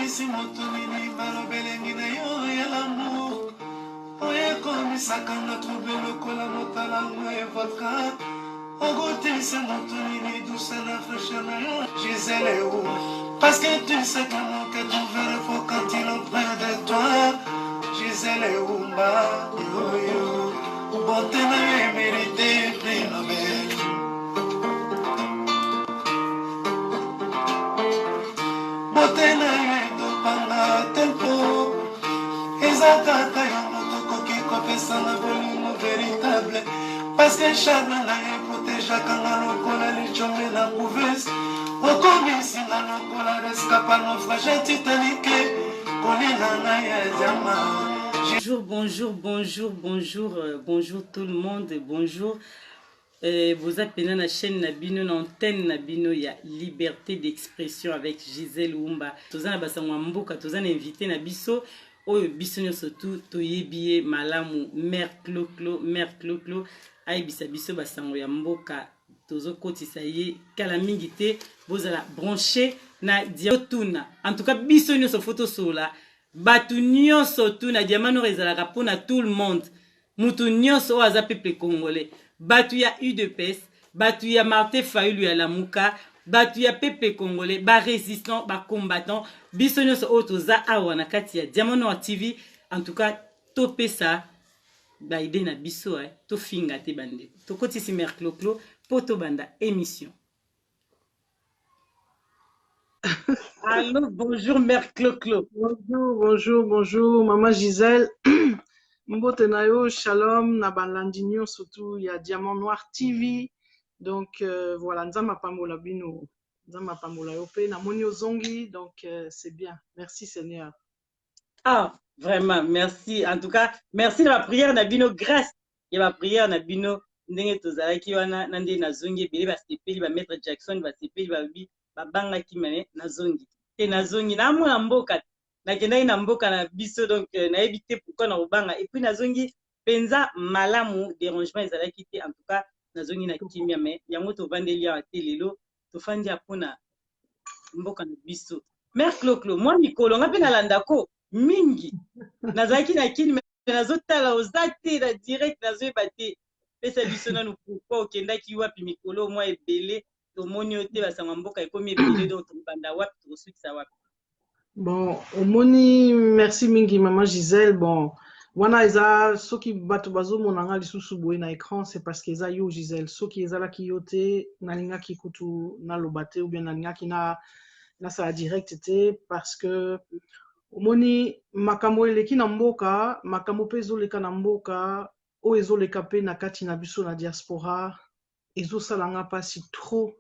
okomisi moto nini balobelengi na yo ya lamour oyo ekomisaka na trouble lokola motalango ya vodka okotelisa moto nini douce na fraîcheur na yo Gisèle où parce que tu sais que mon cœur est ouvert faut quand il est près de toi Gisèle Oumba yo bonté na yo mérité prix Nobel beauté na yo etopanga tempo ezakaka yango tokoki kopesanga bolingo véritable parce que charme na yo protégeakanga lokola lijombe na couveuse okomisinga lokola rescapa naufrage titanike kolina na ya diama. Bonjour tout le monde, bonjour. Vous appelez la chaîne Nabino, l'antenne Nabino, il y a liberté d'expression avec Gisèle Oumba. Tous les Basangwamboka, tous les invités Nabiso, Biso surtout, Toyebiye, Malamu, Mère Clo, Aïe Bisabiso Basangwamboka, Tozo Kotisaye, Kalamingite, vous allez brancher na diotuna. En tout cas, Biso sur photo sola. Batu nyonso tu na diamano rezalaka pona tout le monde. Mutu nyonso aza peuple congolais. Batu ya UDPS, batu ya Martin Fayulu ya Lamuka, batu ya peuple congolais, ba résistant, ba combattant, biso nyonso otoza awa na kati ya Diamano TV. En tout cas, topé ça, ba ide na biso to finga te bande. To kotisi Mère Clo poto banda émission. Allô, bonjour Mère Clo. Bonjour, Maman Gisèle. Mbote na yo, shalom, na balandinyo, surtout, il y a Diamant Noir TV. Donc, voilà, nzama pamola bino, nzama pamola yope, na monio zongi, donc c'est bien. Merci Seigneur. Ah, vraiment, merci. En tout cas, merci de la prière Nabino, grâce. Il y a ma prière Nabino, ndenge tozalaki wana nande na zongi bele ba sepeli ba maître Jackson ba sepeli ba bi ba banga kimane na zongi. Et na zongi na mona mboka na kendai na mboka na biso donc na éviter pourquoi na obanga et puis na zongi penza malamu dérangement ezalaki te en tout cas na zongi na kimia mais yango to vandeli ya telelo to fandi apona mboka na biso. Mère Clo moi mikolo ngape na landako mingi nazaki na kini mais nazotala ozate na direct nazoyeba te pesa biso nanu pourquoi okendaki wapi mikolo moi ebele tomoni ote basanga mboka ekomi ebele donc tobanda wapi tosukisa wapi. Bon, omoni, merci mingi, Maman Gisèle. Bon, wana eza, soki bato bazo monanga lisusu boye na écran, c'est parce que eza yo Gisèle. Soki eza la ki yote, nalinga ki kutu na lobate, ou bien nalinga ki na sa direct te, parce que omoni, makambo eleki na mboka, makambo pe ezoleka na mboka, o ezoleka pe na kati na biso na diaspora, ezosalanga pasi trop.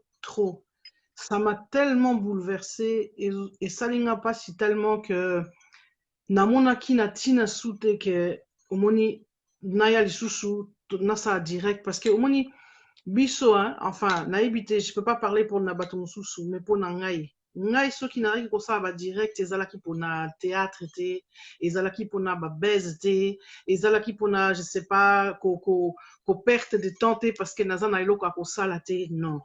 Ça m'a tellement bouleversée et ça n'a pas si tellement que namona ki na tina soute que omoni naya lisusu na sa direct parce que omoni biso hein enfin naibité je peux pas parler pour nabato mususu mais pour ngai soki na ko sa ba direct ezalaki pour na théâtre te ezalaki pour na ba baise te ezalaki pour na je sais pas ko perte de temps te parce que naza na eloko ko sala te non.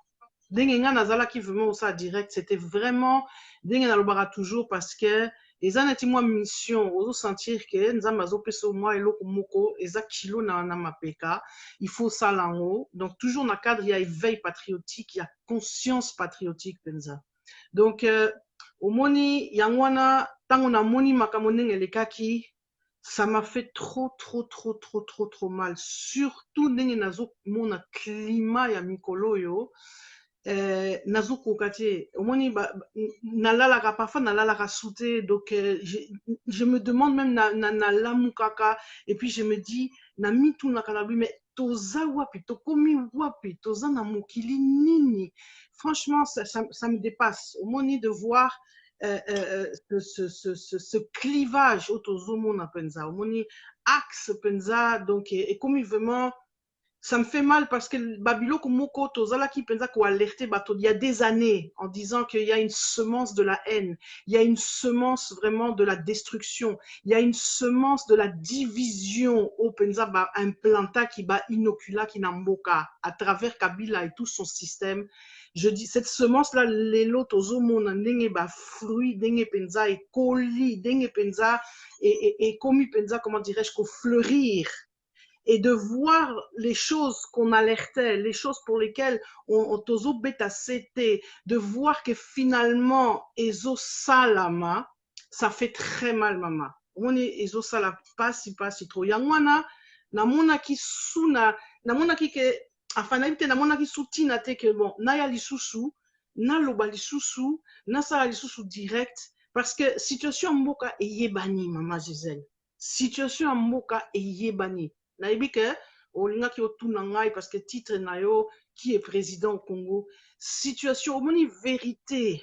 Ndenge nga nazalaki vraiment ça direct, c'était vraiment ndenge nalobaka toujours parce que eza neti mwa mission ozo sentir que nzambe azopesa mwa eloko moko eza kilo na mapeka il faut ça lango donc toujours na cadre ya éveil patriotique ya conscience patriotique penza donc omoni yango wana tango na moni makambo ndenge elekaki ça m'a fait trop mal surtout ndenge nazomona climat ya mikolo yo nazokoka te omoni nalalaka parfois nalalaka sute donc je me demande même na lamu kaka et puis je me dis na mitunaka na lui mais toza wapi tokomi wapi toza na mokili nini franchement ça me dépasse omoni de voir ce clivage au tozomona penza omoni axe penza donc et comme vraiment ça me fait mal parce que Babilo Komoko Tozala qui pensa qu'on alerté bateau il y a des années en disant qu'il y a une semence de la haine, il y a une semence vraiment de la destruction, il y a une semence de la division au pensa ba implanta qui ba inocula qui n'amboka à travers Kabila et tout son système. Je dis cette semence là lelo tozomona ndenge ba fruit ndenge pensa et coli ndenge pensa et comme pensa comment dirais-je qu'au fleurir et de voir les choses qu'on alertait, les choses pour lesquelles on tozo beta c'était, de voir que finalement ezo salama, ça fait très mal mama. On est ezo sala pas si trop. Yangwana namona ki suna, namona ki ke afana bite namona ki sutina te que bon na ya lisusu, na loba lisusu, na sala lisusu direct parce que situation mboka eyebani mama Gisèle. Situation mboka eyebani. Naïbi que olinga ki otuna ngai parce que titre nayo qui est président au Congo situation moni vérité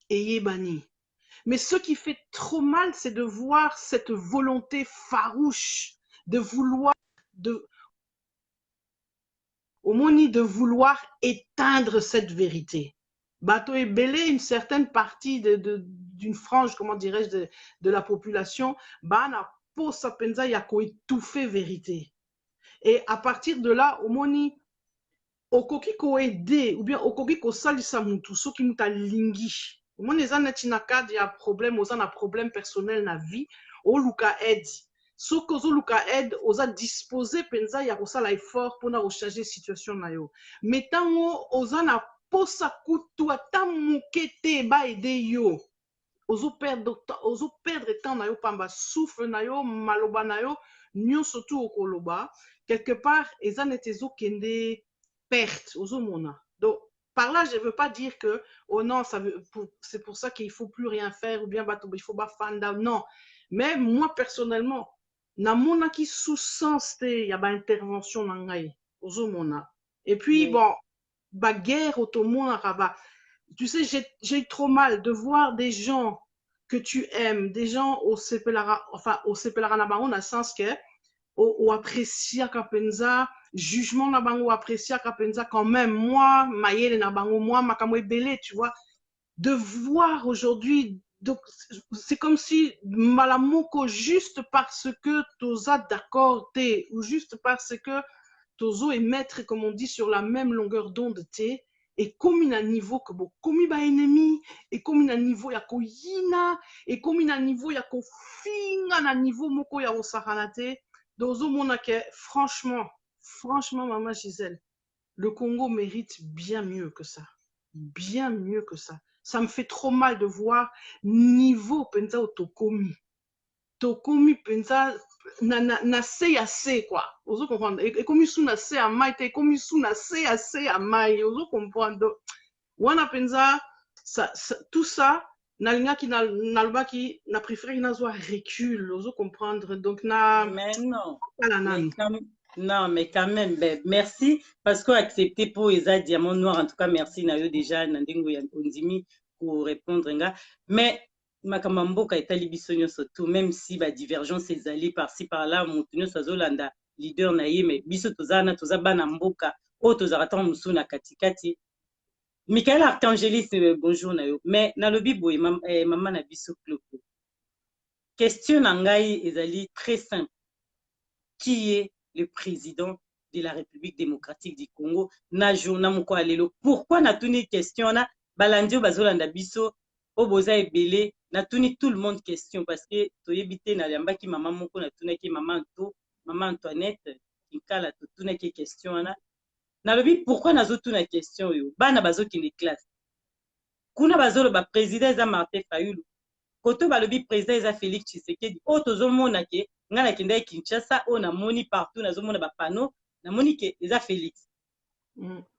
et yebani mais ce qui fait trop mal c'est de voir cette volonté farouche de vouloir de vouloir éteindre cette vérité. Bateau est belé une certaine partie d'une frange comment dirais-je de la population bana pour sa penza ya ko étouffer vérité. Et à partir de là, omoni okoki ko aider ou bien okoki ko salisa mutu soki muta lingi. Omoni eza neti na cadre ya problème, oza na problème personnel na vie, o luka aide. Soki ozo luka aide, oza disposé penza ya kosala effort pona recharger situation na yo. Mais tango oza na posa kutu ata moke te ba aider yo. Ozo perdre temps na yo pamba souffle na yo, maloba na yo, nyonso tu okoloba. Quelque part, eza netezo kende perte ozo mona. Donc par là, je ne veux pas dire que oh non, c'est pour ça qu'il ne faut plus rien faire ou bien il faut pas fanda. Non, mais moi personnellement, na mona qui sous-sens te ya ba intervention na ngai ozo mona. Et puis Oui. bon, ba guerre automona raba. Tu sais, j'ai trop mal de voir des gens que tu aimes, des gens au Sepelara, enfin au Sepelara na bango na sens que au apprécier kapenza jugement na bango apprécier kapenza quand même moi mayele na bango moi makambo ebele tu vois de voir aujourd'hui donc c'est comme si malamoko juste parce que toza d'accord te ou juste parce que tozo et maître comme on dit sur la même longueur d'onde te et comme un niveau que bon comme ba ennemi et comme un niveau ya ko yina et comme un niveau ya ko finga na niveau moko ya osakanate. Franchement, Maman Gisèle, le Congo mérite bien mieux que ça. Bien mieux que ça. Ça me fait trop mal de voir niveau penza otokomi. Tokomi penza na se ya se quoi. Ozo comprendre. Et comme sou na se a mai te comme sou na se a mai. Ozo comprendre. Wana penza tout ça nalingaki nalbaki na préféré na zo recul. Ozo comprendre. Donc na Mais non. mais Non, mais quand même, ben, merci parce qu'on a accepté pour Eza Diamant Noir. En tout cas, merci Nayo déjà, Nandingo Ondimi pour répondre. Mais Makamamboka est Talibisonyo surtout, même si la divergence est allée par-ci par-là, Moutinho Sazolanda, leader Naye, mais Biso Tozana, Tozabana Mboka, O Tozaratan Moussuna Katikati. Michael Archangelis, bonjour Nayo. Mais Nalobi Boy, Maman Nabiso Kloko. Question Nangaï Ezali très simple. Qui est le président de la République démocratique du Congo na journée moko alelo? Pourquoi na tuni question na balandio bazolanda biso oboza ebele na tuni tout le monde question parce que toyebite na yambaki maman moko na tunaki maman Antoinette Kinkala to tunaki question na lobi pourquoi nazo tuna question yo bana bazokende classe kuna bazolo ba président za Martin Fayulu koto balobi président eza Félix Tshisekedi o tozomona ke nga na kenda Kinshasa o na moni partout nazomona ba panneau na moni ke eza Félix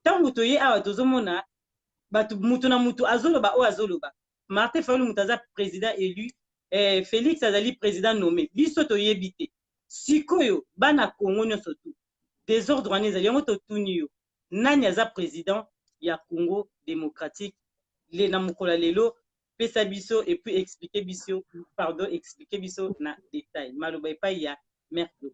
tango toye awa tozomona batu mutu na mutu azoloba o azoloba Martin Fayulu mutu aza président élu Félix azali président nommé biso toyebi te sikoyo bana Congo nyonso tu désordre wana ezali yango totuni yo nani aza président ya Congo démocratique le na mokolo lelo pesa biso et puis expliquer biso na détail maloba epai ya Merci.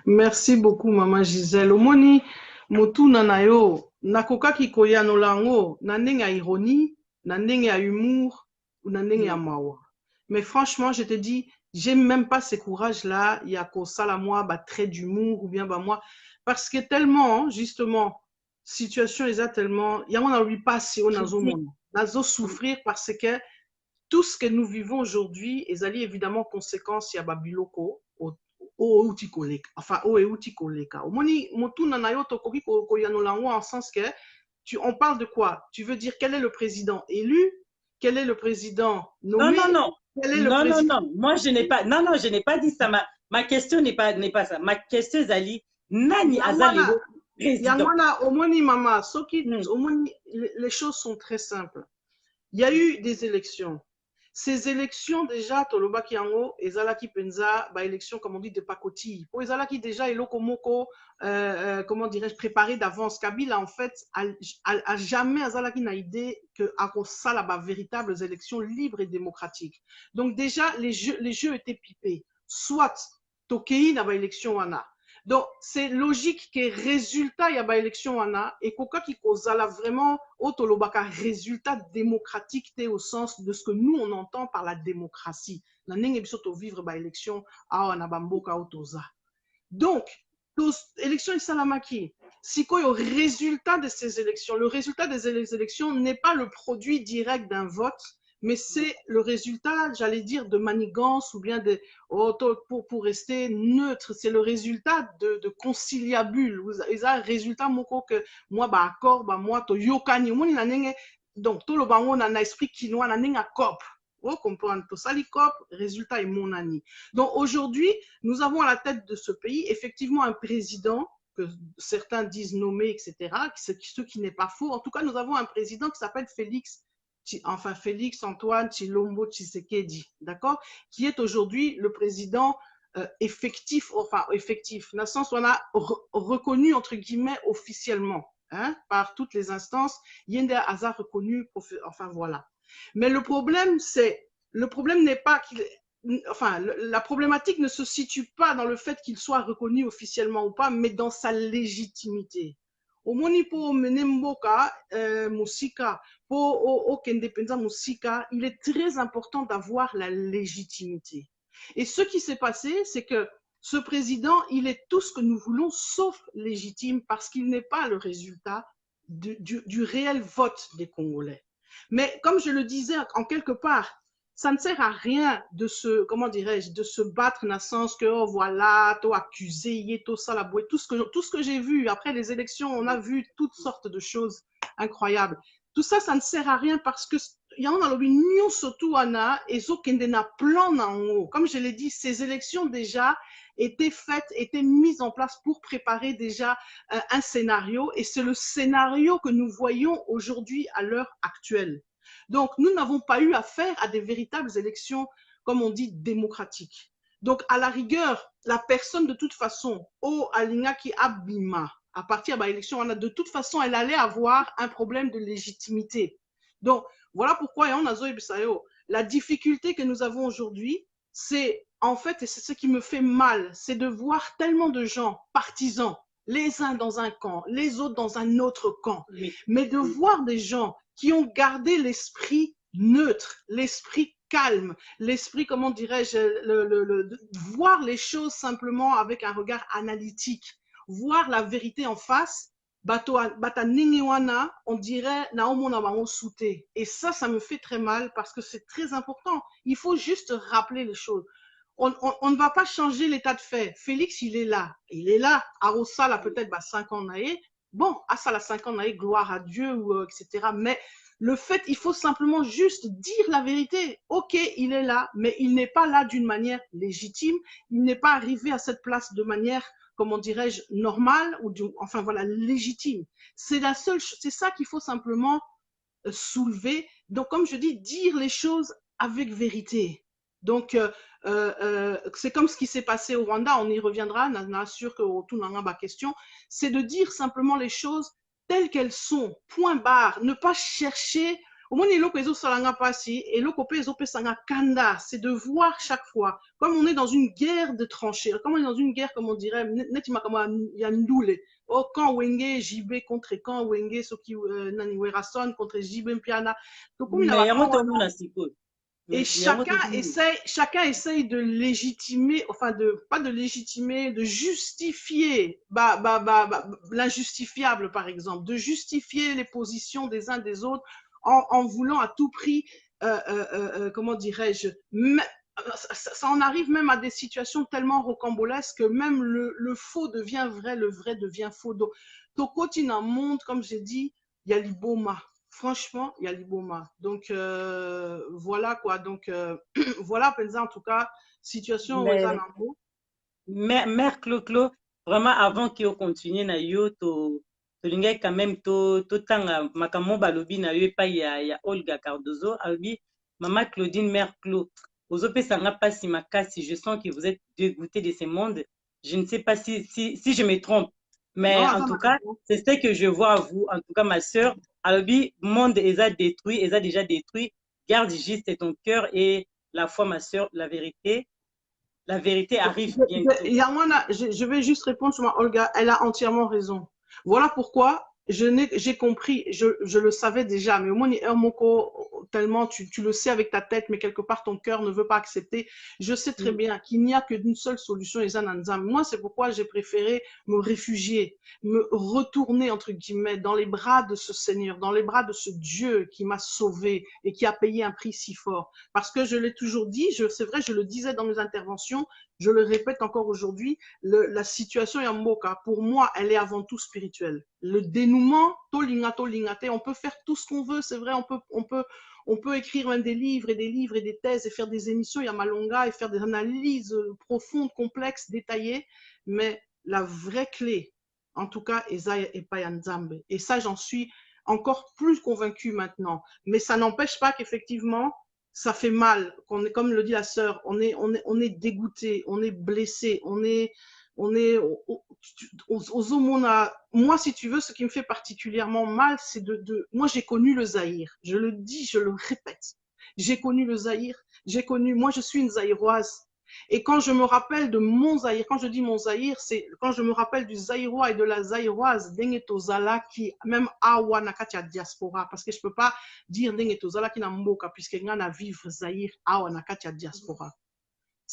Merci beaucoup, Maman Gisèle. Omoni, motu nanayo, nakoka kikoya no lango, na ndenge ya ironie, na ndenge ya humour, ou na ndenge ya mawa. Mais franchement, je te dis, j'ai même pas ce courage-là, il y a qu'au sala moi, bah, trait d'humour, ou bien, bah, moi, parce que tellement, justement, situation, ils a tellement, il y a mon envie pas si on a zo monde, nazo souffrir parce que tout ce que nous vivons aujourd'hui, ils allaient évidemment conséquence, il y a babiloko, o euti koleka enfin o euti koleka omoni motuna na yo tokoki koyanola ngo en sens que on parle de quoi? Tu veux dire quel est le président élu, quel est le président nommé? Non. Quel est le président... Non. Moi, je n'ai pas. Non, je n'ai pas dit ça. Ma question n'est pas ça. Ma question, Zali, nani azali président. Yamana, omoni mama, omoni, les choses sont très simples. Il y a eu des élections. Ces élections, déjà, Tolobaki Yango, Ezalaki Penza, bah, élection, comme on dit, de pacotille. Pour Ezalaki, déjà, Eloko Moko, comment dirais-je, préparé d'avance. Kabila, en fait, a jamais Ezalaki n'a idée que ça, là, bah, véritables élections libres et démocratiques. Donc, déjà, les jeux étaient pipés. Soit, Tokei n'a pas élection, Wana. Donc, c'est logique que résultat, il y a pas élection, Wana, et Koka qui cause là vraiment, Otolobaka, résultat démocratique, au sens de ce que nous, on entend par la démocratie. La n'engebisoto vivre ba élection, Wana Bamboka Otoza. Donc, élection Isalamaki, si quoi, le résultat de ces élections, le résultat des élections n'est pas le produit direct d'un vote, mais c'est le résultat, j'allais dire, de manigance ou bien de, pour rester neutre, c'est le résultat de conciliabule. Ils ont un résultat, que moi, bah, accord, bah, moi, to yokani, donc, tout le bango, on a un esprit quinois, on a un cop. Vous comprenez, tout ça, les cop, résultat est mon ami. Donc, aujourd'hui, nous avons à la tête de ce pays, effectivement, un président, que certains disent nommé, etc., ce qui n'est pas faux. En tout cas, nous avons un président qui s'appelle Félix Antoine Tshilombo Tshisekedi, d'accord, qui est aujourd'hui le président effectif, dans le sens où on a reconnu, entre guillemets, officiellement, hein, par toutes les instances, Yende Hazard reconnu, enfin voilà. Mais le problème n'est pas qu'il, enfin, la problématique ne se situe pas dans le fait qu'il soit reconnu officiellement ou pas, mais dans sa légitimité. Omoni po menemboka musika po kendepenza musika, il est très important d'avoir la légitimité. Et ce qui s'est passé, c'est que ce président, il est tout ce que nous voulons sauf légitime parce qu'il n'est pas le résultat du réel vote des Congolais. Mais comme je le disais en quelque part, ça ne sert à rien de se, comment dirais-je, de se battre dans le sens que, oh voilà, t'as accusé, tout ça, la boîte, tout ce que j'ai vu. Après les élections, on a vu toutes sortes de choses incroyables. Tout ça, ça ne sert à rien parce que, il y en a l'opinion surtout, Anna, et zo kendena plan en haut. Comme je l'ai dit, ces élections déjà étaient faites, étaient mises en place pour préparer déjà un scénario. Et c'est le scénario que nous voyons aujourd'hui à l'heure actuelle. Donc, nous n'avons pas eu affaire à des véritables élections, comme on dit, démocratiques. Donc, à la rigueur, la personne, de toute façon, Alingaki Abima, à partir de l'élection, de toute façon, elle allait avoir un problème de légitimité. Donc, voilà pourquoi, la difficulté que nous avons aujourd'hui, c'est, en fait, et c'est ce qui me fait mal, c'est de voir tellement de gens partisans, les uns dans un camp, les autres dans un autre camp, mais de voir des gens qui ont gardé l'esprit neutre, l'esprit calme, l'esprit, comment dirais-je, voir les choses simplement avec un regard analytique, voir la vérité en face, on dirait et ça me fait très mal parce que c'est très important. Il faut juste rappeler les choses. On ne va pas changer l'état de fait. Félix, il est là. Arossa, là, peut-être 5 ans, bon, à ça, la 5 ans, gloire à Dieu, etc. Mais le fait, il faut simplement juste dire la vérité. Ok, il est là, mais il n'est pas là d'une manière légitime. Il n'est pas arrivé à cette place de manière, comment dirais-je, normale ou enfin voilà, légitime. C'est ça qu'il faut simplement soulever. Donc, comme je dis, dire les choses avec vérité. Donc, c'est comme ce qui s'est passé au Rwanda, on y reviendra, n'a sûr que tout n'a pas question, c'est de dire simplement les choses telles qu'elles sont, point barre, ne pas chercher Omoni eloko ezosalanga pasi, eloko pe ezopesanga kanda, c'est de voir chaque fois, comme on est dans une guerre de tranchées, comme on est dans une guerre, comme on dirait, neti makambo ya ndule. Oh, quand Wenge JB contre quand Wenge soki nani Werason contre JB Mpiana. Tokomi na Mais yango bakon tomona sikoyo. et chacun essaye de légitimer, enfin pas de légitimer, de justifier l'injustifiable, par exemple, de justifier les positions des uns des autres en voulant à tout prix, comment dirais-je, ça en arrive même à des situations tellement rocambolesques que même le faux devient vrai, le vrai devient faux. Donc, Tokoti dans le monde, comme j'ai dit, il y a l'iboma. Franchement, il y a l'iboma. Donc, voilà quoi. Donc, voilà, en tout cas, situation aux Mais Anambo. mère Clo-Clo, vraiment avant qu'on continue na yo tolingai quand même tanga makambo balobi na yo epai ya Olga Cardozo alobi mama Claudine mère Clo ozopesanga pasi makasi, je sens que vous êtes dégoûté de ce monde. Je ne sais pas si je me trompe, mais Non, en ça tout m'a cas c'est ce que je vois à vous, en tout cas ma sœur alobi monde est détruit, est déjà détruit, garde juste ton cœur et la foi ma sœur, la vérité arrive bientôt. Yamana, je vais juste répondre sur ma Olga. Elle a entièrement raison. Voilà pourquoi j'ai compris. Je le savais déjà. Mais au moins, Moko, tellement tu le sais avec ta tête, mais quelque part ton cœur ne veut pas accepter. Je sais très bien qu'il n'y a que d'une seule solution. Moi, c'est pourquoi j'ai préféré me réfugier, me retourner entre guillemets dans les bras de ce Seigneur, dans les bras de ce Dieu qui m'a sauvé et qui a payé un prix si fort. Parce que je l'ai toujours dit, c'est vrai, je le disais dans mes interventions, je le répète encore aujourd'hui, la situation Yamboka, pour moi, elle est avant tout spirituelle. Le dénouement, tolingate, on peut faire tout ce qu'on veut, c'est vrai, on peut écrire même des livres et des livres et des thèses et faire des émissions Yamalonga et faire des analyses profondes, complexes, détaillées, mais la vraie clé, en tout cas, Esaïe et Payanzambe. Et ça, j'en suis encore plus convaincue maintenant. Mais ça n'empêche pas qu'effectivement, ça fait mal, qu'on est, comme le dit la sœur, on est dégoûté, on est blessé, on est aux homona. Moi, si tu veux, ce qui me fait particulièrement mal, c'est moi, j'ai connu le Zaïre. Je le dis, je le répète. J'ai connu le Zaïre. Moi, je suis une Zaïroise. Et quand je me rappelle de mon Zaïre, quand je dis mon Zaïre, c'est quand je me rappelle du Zaïrois et de la Zaïroise, Dengetozala, qui, même Awa Nakatia diaspora, parce que je peux pas dire Dengetozala qui n'a mboka, puisque y a vivre Zaïre, Awa Nakatia diaspora.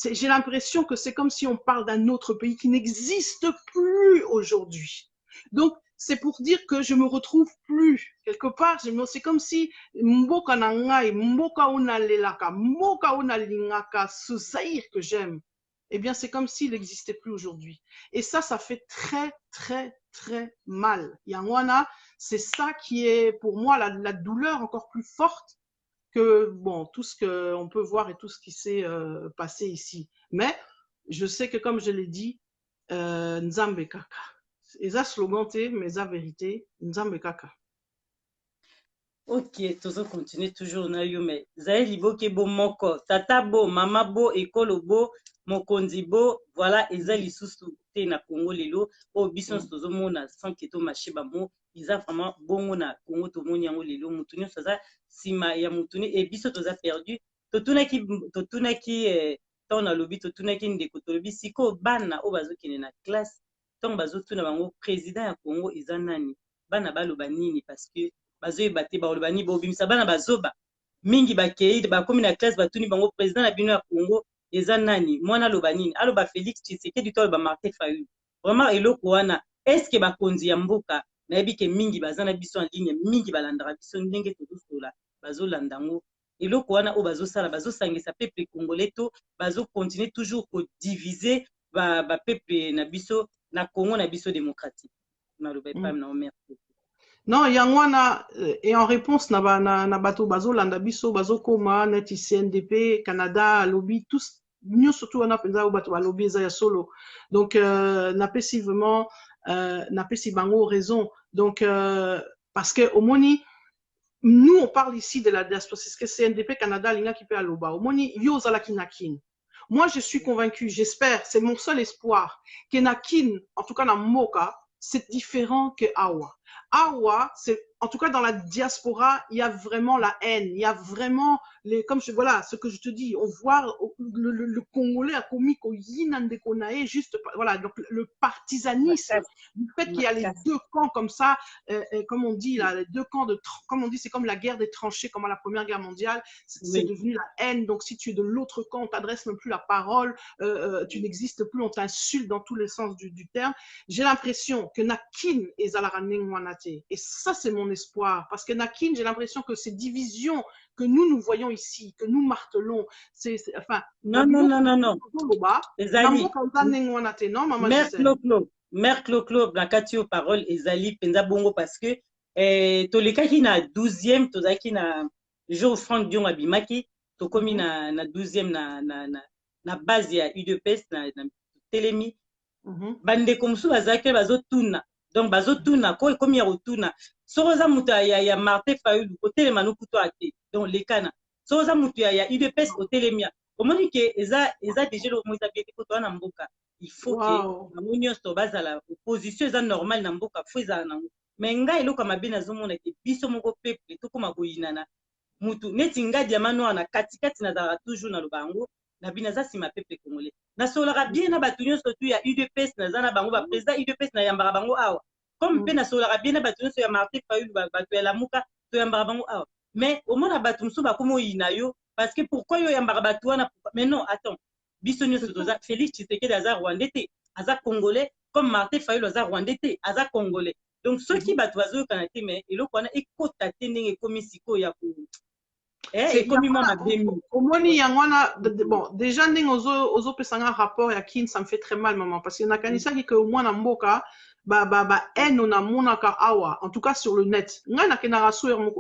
J'ai l'impression que c'est comme si on parle d'un autre pays qui n'existe plus aujourd'hui. Donc, c'est pour dire que je me retrouve plus. Quelque part, c'est comme si mboka nangai, mboka unalelaka, mboka unalingaka, ce Zaïre que j'aime, eh bien, c'est comme s'il n'existait plus aujourd'hui. Et ça fait très, très, très mal. Yangwana, c'est ça qui est, pour moi, la douleur encore plus forte que bon, tout ce qu'on peut voir et tout ce qui s'est passé ici. Mais je sais que, comme je l'ai dit, Nzambe Kaka. Et ça, slogan, mais ça, vérité, Nzambe Kaka. Ok, tozo continue toujours na yo, mais zaye liboke bo moko, tata bo, mama bo, ekolo bo, mokonzi bo, voilà, eza lisusu te na Congo lelo, o biso tozo mona, sans que to macheba mo, iza vraiment bongo na Congo to moni yango lelo, mutuni saza sima ya mutuni, et biso toza perdu, totunaki, ton na lobi, totunaki ndeko, to lobi, siko bana, o bazo kene na classe, ton bazo tuna bango, président ya Congo, iza nani, bana baloba nini, parce que bazoyeba te baloba nini bobimisa bana bazoba mingi bakei bakomi na classe batuni bango président na bino ya Congo eza nani mwana aloba nini aloba Félix Tshisekedi to aloba Martin Fayulu. Vraiment eloko wana eske bakonzi ya mboka nayebi ke mingi baza na biso en ligne, mingi balandaka biso ndenge tozosola bazolanda yango eloko wana oyo bazosala bazosangisa peuple congolais to bazocontinue toujours kodiviser bapeuple na biso na Congo na biso démocratique. Naloba epai na merci. Non, Yangwana, et en réponse, na bato bazo landa biso, bazo koma, neti CNDP, Canada, lobby, tous, nous surtout on a pensé au bato lobby ya solo. Donc, n'a pas si vraiment, n'a pas si bango raison. Donc, parce que au moni, nous on parle ici de la diaspora, c'est ce que CNDP, Canada, l'inga qui peut à l'oba. Au moni, yo zalakinakin. Moi, je suis convaincu, j'espère, c'est mon seul espoir, que Nakin, en tout cas, na Moka, c'est différent que Awa. Awa, en tout cas dans la diaspora, il y a vraiment la haine, il y a vraiment voilà, ce que je te dis, on voit le Congolais a commis au Yinande Konae, juste, voilà, donc le partisanisme, du fait qu'il y a les deux camps comme ça, comme on dit là, les deux camps comme on dit, c'est comme la guerre des tranchées, comme à la Première Guerre mondiale, c'est devenu la haine. Donc si tu es de l'autre camp, on t'adresse même plus la parole, tu n'existes plus, on t'insulte dans tous les sens du terme. J'ai l'impression que Nakin est Zalaraneng Wanate. Et ça, c'est mon espoir. Parce que Nakin, j'ai l'impression que ces divisions que nous voyons ici, que nous martelons, enfin. Non. Ezali. Mère Clo-Clo, na kati yo parole, ezali, penza bongo, parce que, tolekaki na 12e, tozaki na jour Franck Dion abimaki, tokomi na 12e na base ya UDPS, na telemi, bandeko mosusu bazalaki bazotuna, donc bazotuna, ko ekomi ya kotuna, soko za mutu ya Martin Fayulu, otelema no kuto ate, donc lekana, soko za mutu ya UDPS, otelemia, omoni ke eza déjà le moïsa bien ko to na mboka, il faut que na monyo to bazala opposition eza normal na mboka, faut eza na mais ngai eloko mabe nazomona ke biso moko peuple to koma koyinana mutu neti ngadi ya mano na katikati na zala toujours na lobango na bina za sima peuple congolais na solara bien na batu nyonso tu ya UDPS na zana bango ba président UDPS na yambara bango awa comme pe na solara bien na batu nyonso ya Martin Fayulu batu ya lamuka to yambara bango awa mais au moins na batu mso ba komo yina yo parce que pourquoi yo yambara batu wana mais non attends biso nyonso toza Félix Tshisekedi aza rwandais te aza congolais comme Martin Fayulu aza rwandais te aza congolais donc ceux qui battent oiseau kanate mais eloko wana ekota te ndenge ekomi siko ya ko ekomi mwa mabemi omoni yangwana bon déjà ndenge ozo pesanga rapport ya kin ça me fait très mal maman parce que nakanisaki que au moins na mboka haine on a monaka awa en tout cas sur le net nga nakendaka sur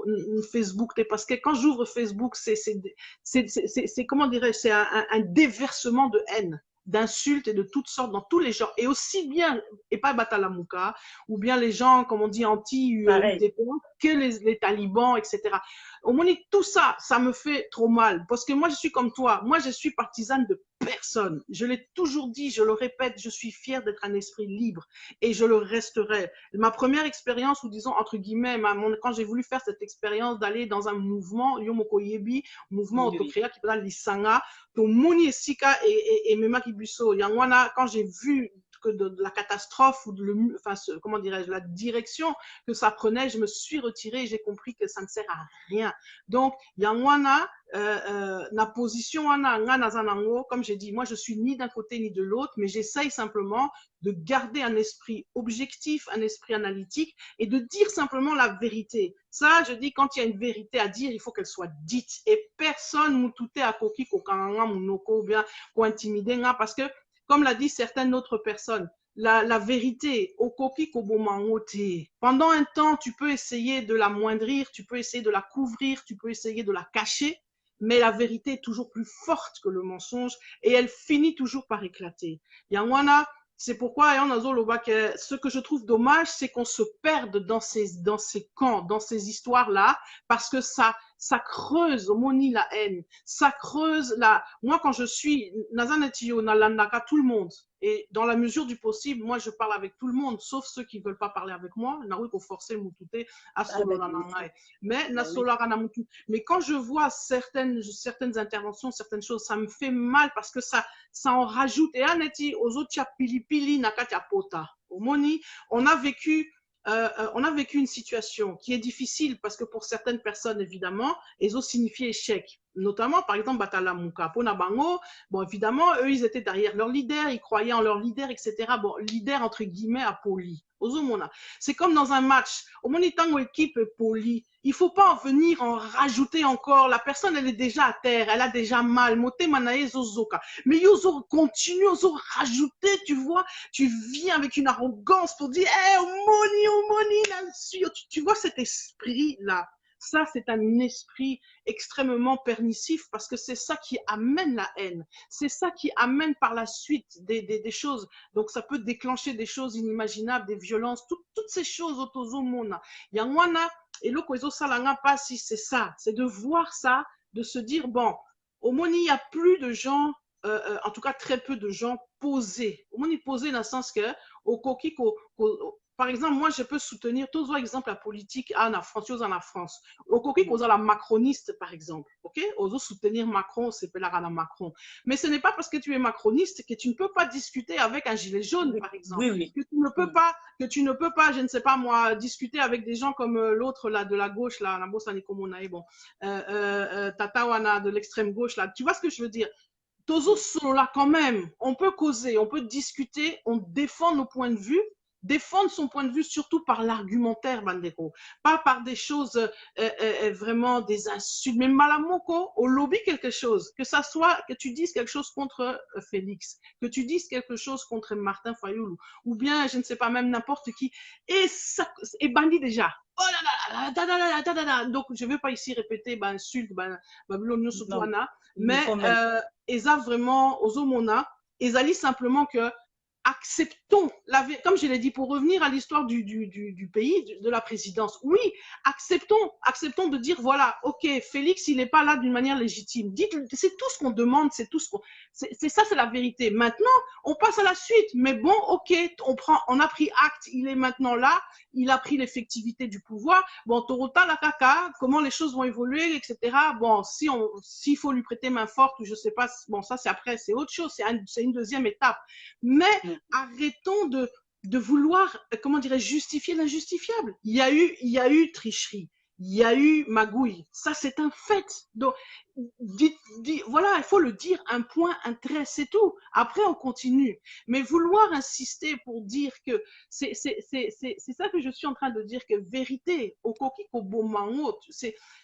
Facebook parce que quand j'ouvre Facebook c'est comment dirais-je c'est un déversement de haine, d'insultes et de toutes sortes dans tous les genres et aussi bien et pas Batalamuka ou bien les gens comme on dit anti-UDP que les talibans etc. Au moins tout ça me fait trop mal parce que moi je suis comme toi, moi je suis partisane de personne, je l'ai toujours dit, je le répète, je suis fière d'être un esprit libre et je le resterai. Ma première expérience ou disons entre guillemets quand j'ai voulu faire cette expérience d'aller dans un mouvement Yomoko Yebi, mouvement autocréa qui s'appelle l'Isanga, to Moni Esika et Mema Kibuso Yangwana, quand j'ai vu que de la catastrophe ou comment dirais-je, la direction que ça prenait, je me suis retirée et j'ai compris que ça ne sert à rien. Donc, Yangwana, na position comme j'ai dit, moi je suis ni d'un côté ni de l'autre, mais j'essaye simplement de garder un esprit objectif, un esprit analytique et de dire simplement la vérité. Ça, je dis, quand il y a une vérité à dire, il faut qu'elle soit dite. Et personne moutoute à koki kokanga munoko ou bien ko intimider nga parce que comme l'a dit certaines autres personnes, la vérité, au koki kobomangote. Pendant un temps, tu peux essayer de l'amoindrir, tu peux essayer de la couvrir, tu peux essayer de la cacher, mais la vérité est toujours plus forte que le mensonge et elle finit toujours par éclater. Yangwana, c'est pourquoi ce que je trouve dommage, c'est qu'on se perde dans ces camps, dans ces histoires-là, parce que ça creuse, moni la haine, ça creuse moi quand je suis, Nazanetio, Nalandaka, tout le monde, et dans la mesure du possible, moi je parle avec tout le monde, sauf ceux qui veulent pas parler avec moi, mais quand je vois certaines interventions, certaines choses, ça me fait mal parce que ça en rajoute, et aneti, aux autres pilipili, nakatia pota, moni, on a vécu une situation qui est difficile parce que pour certaines personnes, évidemment, EZO signifie échec. Notamment, par exemple, Batalamuka, Ponabango, bon, évidemment, eux, ils étaient derrière leur leader, ils croyaient en leur leader, etc. Bon, leader, entre guillemets, à poli. C'est comme dans un match. Au moment où l'équipe est polie, il faut pas en venir en rajouter encore. La personne, elle est déjà à terre, elle a déjà mal. Moté manae zozoka. Mais yozo continue, yozo rajouter, tu vois. Tu viens avec une arrogance pour dire, moni, là-dessus. Tu vois cet esprit-là. Ça, c'est un esprit extrêmement permissif parce que c'est ça qui amène la haine. C'est ça qui amène par la suite des choses. Donc, ça peut déclencher des choses inimaginables, des violences, toutes ces choses autozomona. Yangwana, et le koezo salanga pas si c'est ça. C'est de voir ça, de se dire, bon, au moins, il n'y a plus de gens, en tout cas très peu de gens posés. Au moins, posés dans le sens que, au koki, par exemple, moi, je peux soutenir, tous exemple, la politique en France, en France. Au coquille, qu'on a la macroniste, par exemple, ok? Aux soutenir Macron, c'est pas la Macron. Mais ce n'est pas parce que tu es macroniste que tu ne peux pas discuter avec un gilet jaune, par exemple. Oui, oui. Que tu ne peux pas, je ne sais pas moi, discuter avec des gens comme l'autre là de la gauche là, la bossa Nikomonae, bon, Tatawana de l'extrême gauche là. Tu vois ce que je veux dire? Tozo solo là quand même, on peut causer, on peut discuter, on défend nos points de vue, défendre son point de vue surtout par l'argumentaire, Bandeko, pas par des choses vraiment des insultes, mais Malamoko, au lobby quelque chose, que ça soit que tu dises quelque chose contre Félix, que tu dises quelque chose contre Martin Fayoulou, ou bien je ne sais pas même n'importe qui, et ça est banni déjà. Oh là là, là, donc je ne vais pas ici répéter insulte, Babylone Soutouana, mais eza vraiment aux homona, ezali simplement que acceptons, comme je l'ai dit, pour revenir à l'histoire du pays, de la présidence, oui, acceptons de dire, voilà, ok, Félix, il n'est pas là d'une manière légitime. Dites, c'est tout ce qu'on demande, c'est tout ce qu'on, c'est ça, c'est la vérité. Maintenant, on passe à la suite, mais bon, ok, on a pris acte, il est maintenant là, il a pris l'effectivité du pouvoir. Bon, Torota, la caca, comment les choses vont évoluer, etc. Bon, s'il faut lui prêter main forte, je sais pas, bon, ça, c'est après, c'est autre chose, c'est une deuxième étape. Mais arrêtons de vouloir, comment dirais-je, justifier l'injustifiable. Il y a eu tricherie, il y a eu magouille. Ça, c'est un fait. Donc, voilà, il faut le dire, un point, un trait, c'est tout. Après, on continue. Mais vouloir insister pour dire que c'est ça que je suis en train de dire, que vérité, au coquille, au bon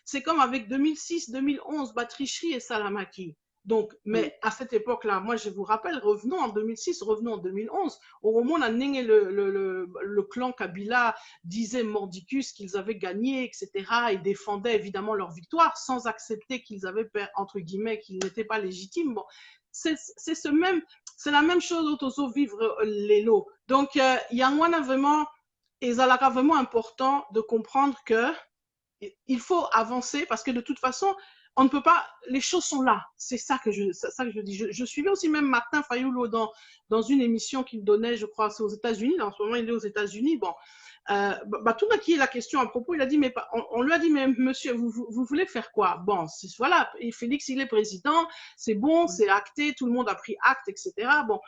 c'est comme avec 2006, 2011, tricherie et Salamaki. Donc, mais à cette époque-là, moi, je vous rappelle, revenons en 2006, revenons en 2011. Au moment où le clan Kabila disait mordicus qu'ils avaient gagné, etc. Ils défendaient évidemment leur victoire sans accepter qu'ils avaient, entre guillemets, qu'ils n'étaient pas légitimes. Bon, c'est la même chose au vivre les lots. Donc, il y a vraiment, et ça sera vraiment important de comprendre que il faut avancer parce que de toute façon, on ne peut pas, les choses sont là. C'est ça que je dis. Je suivais aussi même Martin Fayoulou dans une émission qu'il donnait, je crois, c'est aux États-Unis. En ce moment, il est aux États-Unis. Bon, tout qui est la question à propos, il a dit, mais on lui a dit, mais monsieur, vous voulez faire quoi? Bon, voilà, et Félix, il est président, c'est bon, c'est acté, tout le monde a pris acte, etc. Bon,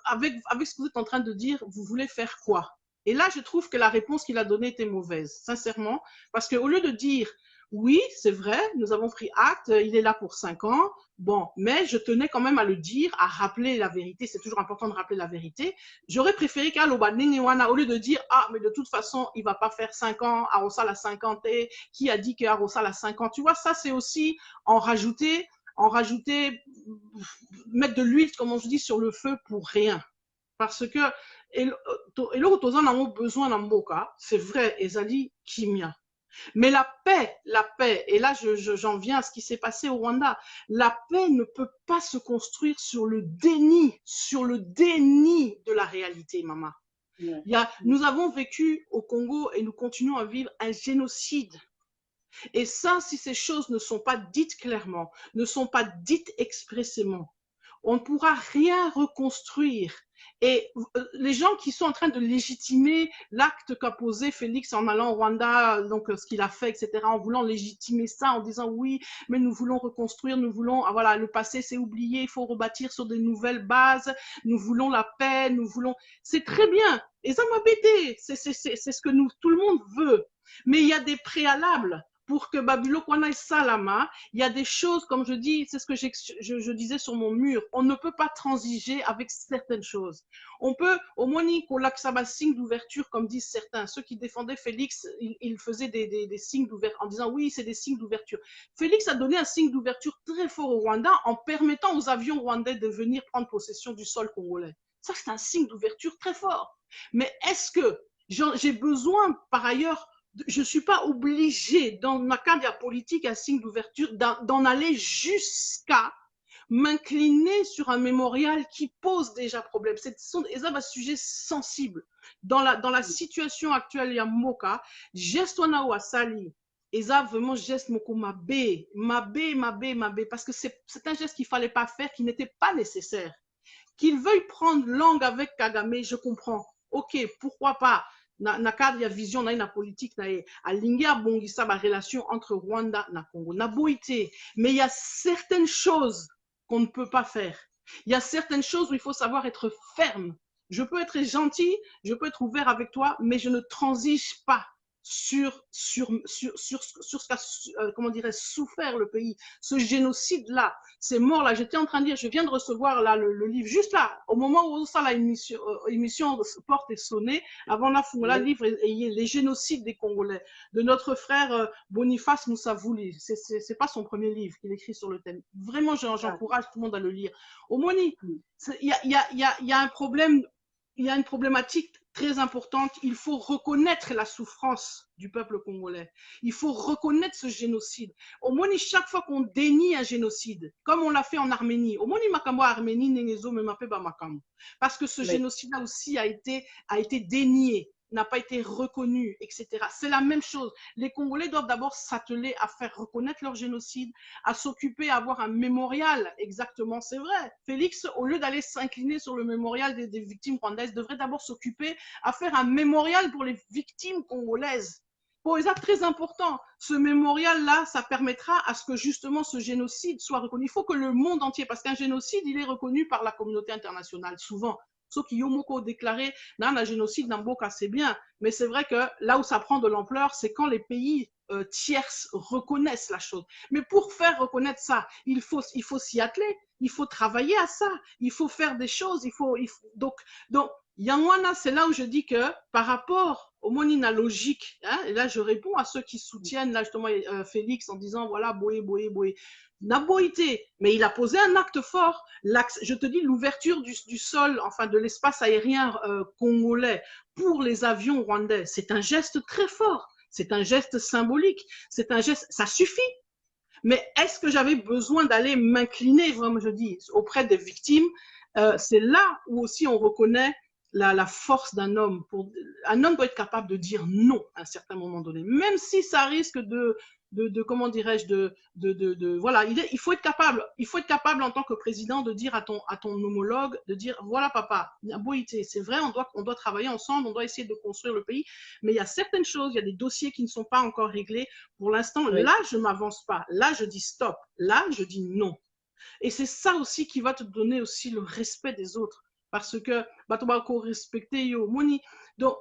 avec ce que vous êtes en train de dire, vous voulez faire quoi? Et là, je trouve que la réponse qu'il a donnée était mauvaise, sincèrement, parce qu'au lieu de dire, oui, c'est vrai, nous avons pris acte, il est là pour 5 ans, bon, mais je tenais quand même à le dire, à rappeler la vérité, c'est toujours important de rappeler la vérité. J'aurais préféré qu'Aloba Nengewana, au lieu de dire, ah, mais de toute façon, il va pas faire 5 ans, Arosa la 50, qui a dit qu'Arosa la 50, tu vois, ça c'est aussi en rajouter, mettre de l'huile, comme on se dit, sur le feu pour rien. Parce que, et l'autre, on a besoin d'un boka, c'est vrai, Ezali Kimia. Mais la paix, et là j'en viens à ce qui s'est passé au Rwanda, la paix ne peut pas se construire sur le déni de la réalité, maman. Nous avons vécu au Congo et nous continuons à vivre un génocide. Et ça, si ces choses ne sont pas dites clairement, ne sont pas dites expressément, on ne pourra rien reconstruire. Et les gens qui sont en train de légitimer l'acte qu'a posé Félix en allant au Rwanda, donc ce qu'il a fait, etc., en voulant légitimer ça, en disant oui, mais nous voulons reconstruire, nous voulons, voilà, le passé c'est oublié, il faut rebâtir sur de nouvelles bases, nous voulons la paix, nous voulons, c'est très bien. Et ça m'a bêté, c'est ce que tout le monde veut. Mais il y a des préalables. Pour que Babylone Kwana et Salama, il y a des choses, comme je dis, c'est ce que je disais sur mon mur, on ne peut pas transiger avec certaines choses. On peut, au moins, qu'on l'accès signe d'ouverture, comme disent certains. Ceux qui défendaient Félix, ils faisaient des signes d'ouverture, en disant oui, c'est des signes d'ouverture. Félix a donné un signe d'ouverture très fort au Rwanda en permettant aux avions rwandais de venir prendre possession du sol congolais. Ça, c'est un signe d'ouverture très fort. Mais est-ce que j'ai besoin, par ailleurs, je ne suis pas obligée, dans ma carrière politique, un signe d'ouverture, d'en aller jusqu'à m'incliner sur un mémorial qui pose déjà problème. C'est un sujet sensible. Dans la situation actuelle, il y a Moka, geste wana wasali, et ça vraiment geste moko mabé, parce que c'est un geste qu'il fallait pas faire, qui n'était pas nécessaire. Qu'il veuille prendre langue avec Kagame, je comprends. Ok, pourquoi pas? na cadre ya vision na ye na politique na ye alingi abongisa ba relation entre Rwanda na Congo na boité, mais il y a certaines choses qu'on ne peut pas faire. Il y a certaines choses où il faut savoir être ferme. Je peux être gentil, je peux être ouvert avec toi, mais je ne transige pas sur ce qu'a comment dirais souffert le pays, ce génocide-là, ces morts-là. J'étais en train de dire, je viens de recevoir là le livre, juste là, au moment où ça, la émission porte est sonnée, avant la fin, là, livre les génocides des Congolais, de notre frère Boniface Moussavouli. C'est pas son premier livre qu'il écrit sur le thème. Vraiment, j'encourage tout le monde à le lire. Au Moni, il y a un problème, il y a une problématique très importante. Il faut reconnaître la souffrance du peuple congolais. Il faut reconnaître ce génocide. Au moins, chaque fois qu'on dénie un génocide, comme on l'a fait en Arménie, au moins, Makambo Arménie, Nengezo, Memapé, Makambo. Parce que ce génocide-là aussi a été dénié, n'a pas été reconnu, etc. C'est la même chose. Les Congolais doivent d'abord s'atteler à faire reconnaître leur génocide, à s'occuper, à avoir un mémorial. Exactement, c'est vrai. Félix, au lieu d'aller s'incliner sur le mémorial des victimes rwandaises, devrait d'abord s'occuper à faire un mémorial pour les victimes congolaises. Bon, c'est très important. Ce mémorial-là, ça permettra à ce que justement ce génocide soit reconnu. Il faut que le monde entier, parce qu'un génocide, il est reconnu par la communauté internationale, souvent. Sauf qu'il y a déclaré dans un génocide dans Boka, c'est bien. Mais c'est vrai que là où ça prend de l'ampleur, c'est quand les pays tierces reconnaissent la chose. Mais pour faire reconnaître ça, il faut s'y atteler. Il faut travailler à ça. Il faut faire des choses. Donc, Yangwana, c'est là où je dis que par rapport au monina logique, hein, et là je réponds à ceux qui soutiennent là justement Félix en disant voilà, boé. N'a beau été, mais il a posé un acte fort. Je te dis, l'ouverture du sol, enfin de l'espace aérien congolais pour les avions rwandais, c'est un geste très fort. C'est un geste symbolique. C'est un geste, ça suffit. Mais est-ce que j'avais besoin d'aller m'incliner, vraiment, je dis, auprès des victimes? C'est là où aussi on reconnaît la force d'un homme. Un homme doit être capable de dire non à un certain moment donné, même si ça risque de comment dirais-je, voilà, il faut être capable en tant que président de dire à ton homologue, de dire voilà papa, c'est vrai, on doit travailler ensemble, on doit essayer de construire le pays, mais il y a certaines choses, il y a des dossiers qui ne sont pas encore réglés. Pour l'instant, oui. Là, je m'avance pas, là, je dis stop, là, je dis non. Et c'est ça aussi qui va te donner aussi le respect des autres, parce que tu vas respecter yo moni. Donc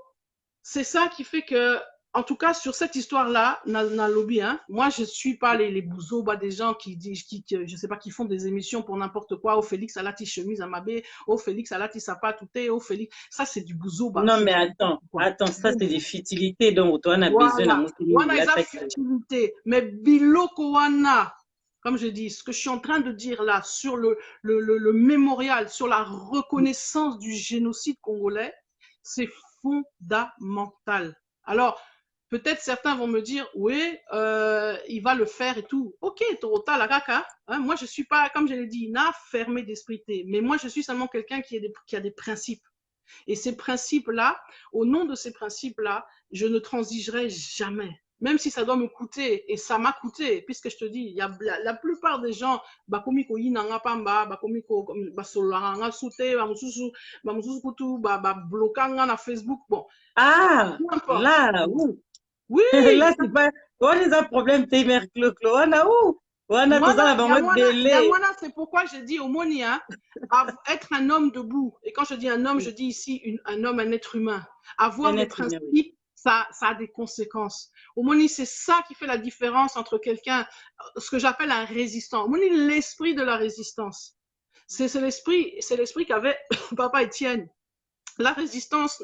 c'est ça qui fait que, en tout cas, sur cette histoire-là, na lobby, hein, moi, je suis pas les bouzos, des gens qui disent, je sais pas, qui font des émissions pour n'importe quoi. Oh, Félix Alati chemise à mabé. Oh, Félix Alati sapat tout est. Oh, Félix. Ça, c'est du bouzo. Non, mais attends, ça, c'est des futilités. Donc, toi, on a besoin de futilité. Mais biloko wana, comme je dis, ce que je suis en train de dire là, sur le mémorial, sur la reconnaissance du génocide congolais, c'est fondamental. Alors, peut-être certains vont me dire, oui, il va le faire et tout. Ok, Torota, la caca. Hein, moi, je suis pas, comme je l'ai dit, fermé d'esprit. Mais moi, je suis seulement quelqu'un qui a des principes. Et ces principes-là, au nom de ces principes-là, je ne transigerai jamais. Même si ça doit me coûter, et ça m'a coûté, puisque je te dis, il y a la plupart des gens, bakomiko yinanga pamba, bakomiko basolanga soute, bamususu kutu, blokanga na Facebook, bon. Ah, là, où? Oui. Là, c'est pas, on a un problème, t'es merclo, on a où? C'est pourquoi je dis au Moni, hein, être un homme debout. Et quand je dis un homme, je dis ici un homme, un être humain. Avoir des principes, oui. Ça a des conséquences. Au Moni, c'est ça qui fait la différence entre quelqu'un, ce que j'appelle un résistant. Au Moni, l'esprit de la résistance. C'est l'esprit qu'avait Papa Étienne. La résistance,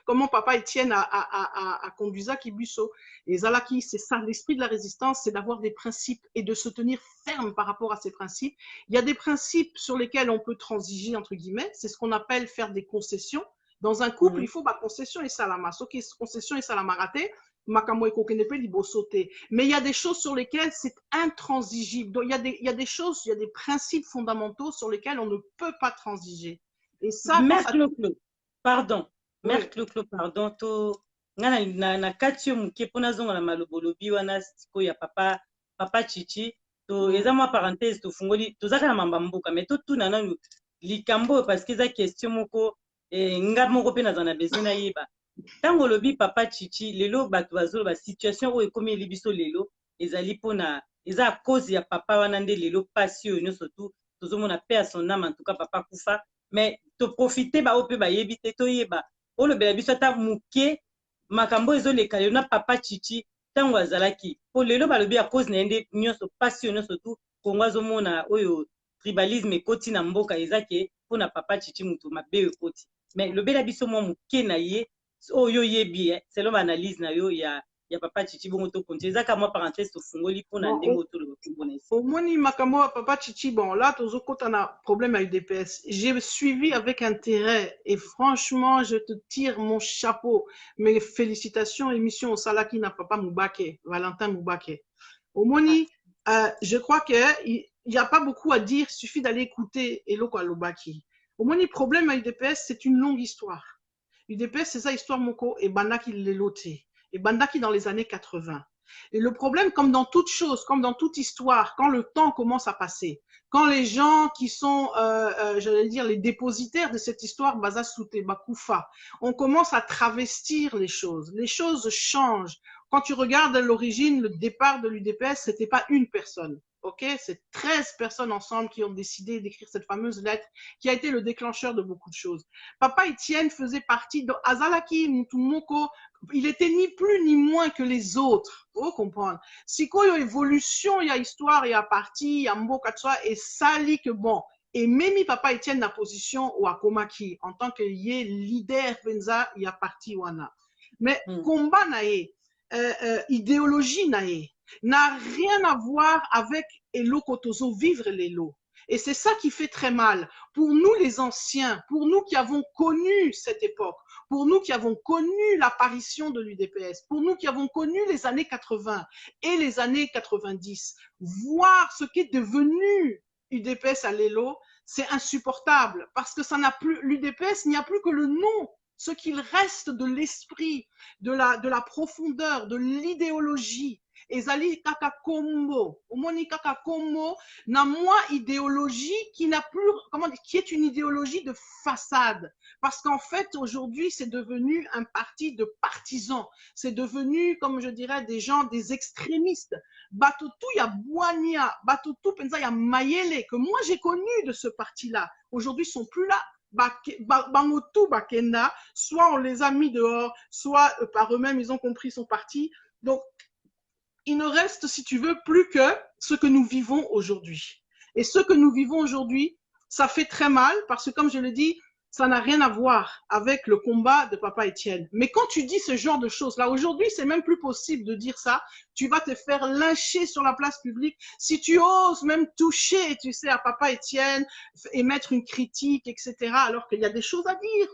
comment Papa Étienne a conduit ça, Kibuso et Zalaki, c'est ça, l'esprit de la résistance, c'est d'avoir des principes et de se tenir ferme par rapport à ces principes. Il y a des principes sur lesquels on peut transiger, entre guillemets, c'est ce qu'on appelle faire des concessions. Dans un couple, il faut concession et salama. Ok, concession et salama raté, makambo et kokenepe libosote. Mais il y a des choses sur lesquelles c'est intransigible. Donc, il y a des choses, il y a des principes fondamentaux sur lesquels on ne peut pas transiger. Et ça, pardon. Mère Clo-Clo, pardon. Na kati muke pona zonga na malobolobi wana siko ya papa Chichi. To eza moi parenthèse to fungoli to zaka na mambambuka mais to tuna na likambo parce que za question moko nga moko pe na zana besoin na yeba. Tango lobi papa chichi lelo bato bazolo situation oyo ekomi eli biso lelo ezali mpona eza à cause ya papa wana nde lelo pasi oyo nyonso tu tozomona pe à son âme en tout cas papa kufa mais toprofite baoyo mpe bayebi te toyeba olobela biso ata moke makambo ezoleka lelo na papa chichi ntango azalaki po lelo balobi à cause na ye nde nyonso pasi oyo nyonso tu kongo azomona oyo tribalisme ekoti na mboka eza ke mpona papa chichi moto mabe oyo ekoti mais lobela biso mwa moke na ye oyo yebi selon l'analyse na yo ya papa chichi bongo to konti ezaka mwa parenthèse tofungoli mpona ndenge otoloba mpona esi Omoni makambo papa chichi bon là tozokota na problème à UDPS. J'ai suivi avec intérêt et franchement je te tire mon chapeau. Mes félicitations émission au Salaki na papa Moubake, Valentin Moubake. Omoni je crois que il y a pas beaucoup à dire, il suffit d'aller écouter Eloko Alobaki. Omoni problème à UDPS, c'est une longue histoire. UDPS c'est ça histoire moko et Bandaki Leloté et Bandaki dans les années 80. Et le problème, comme dans toute chose, comme dans toute histoire, quand le temps commence à passer, quand les gens qui sont, j'allais dire, les dépositaires de cette histoire, Baza Souté, Bakoufa, on commence à travestir les choses changent. Quand tu regardes à l'origine, le départ de l'UDPS, c'était pas une personne. Ok, c'est 13 personnes ensemble qui ont décidé d'écrire cette fameuse lettre qui a été le déclencheur de beaucoup de choses. Papa Étienne faisait partie de Azalaki Mutumoko. Il était ni plus ni moins que les autres. Vous comprenez? Si quoi, il y a évolution, il y a histoire, il y a parti, il y a mboka, et sali que bon. Et même papa Étienne la position ou Akomaki en tant que leader Benza, il y a parti wana. Mais combat nae, idéologie nae, n'a rien à voir avec Elo Kotozo, vivre les lots. Et c'est ça qui fait très mal. Pour nous les anciens, pour nous qui avons connu cette époque, pour nous qui avons connu l'apparition de l'UDPS, pour nous qui avons connu les années 80 et les années 90, voir ce qu'est devenu UDPS à l'ELO, c'est insupportable parce que ça n'a plus, l'UDPS, il n'y a plus que le nom, ce qu'il reste de l'esprit, de la profondeur, de l'idéologie. Ezali kaka kombo, omoni kaka kombo, na moi idéologie qui n'a plus, comment dire, qui est une idéologie de façade. Parce qu'en fait, aujourd'hui, c'est devenu un parti de partisans. C'est devenu, comme je dirais, des gens, des extrémistes. Batutu ya Bouania, Batutu penza ya Mayele, que moi j'ai connu de ce parti-là. Aujourd'hui, ils sont plus là. Bangotu Bakenda, soit on les a mis dehors, soit par eux-mêmes, ils ont compris son parti. Donc, il ne reste, si tu veux, plus que ce que nous vivons aujourd'hui. Et ce que nous vivons aujourd'hui, ça fait très mal parce que, comme je le dis, ça n'a rien à voir avec le combat de Papa Étienne. Mais quand tu dis ce genre de choses-là, aujourd'hui, c'est même plus possible de dire ça. Tu vas te faire lyncher sur la place publique. Si tu oses même toucher, tu sais, à Papa Étienne, émettre une critique, etc., alors qu'il y a des choses à dire.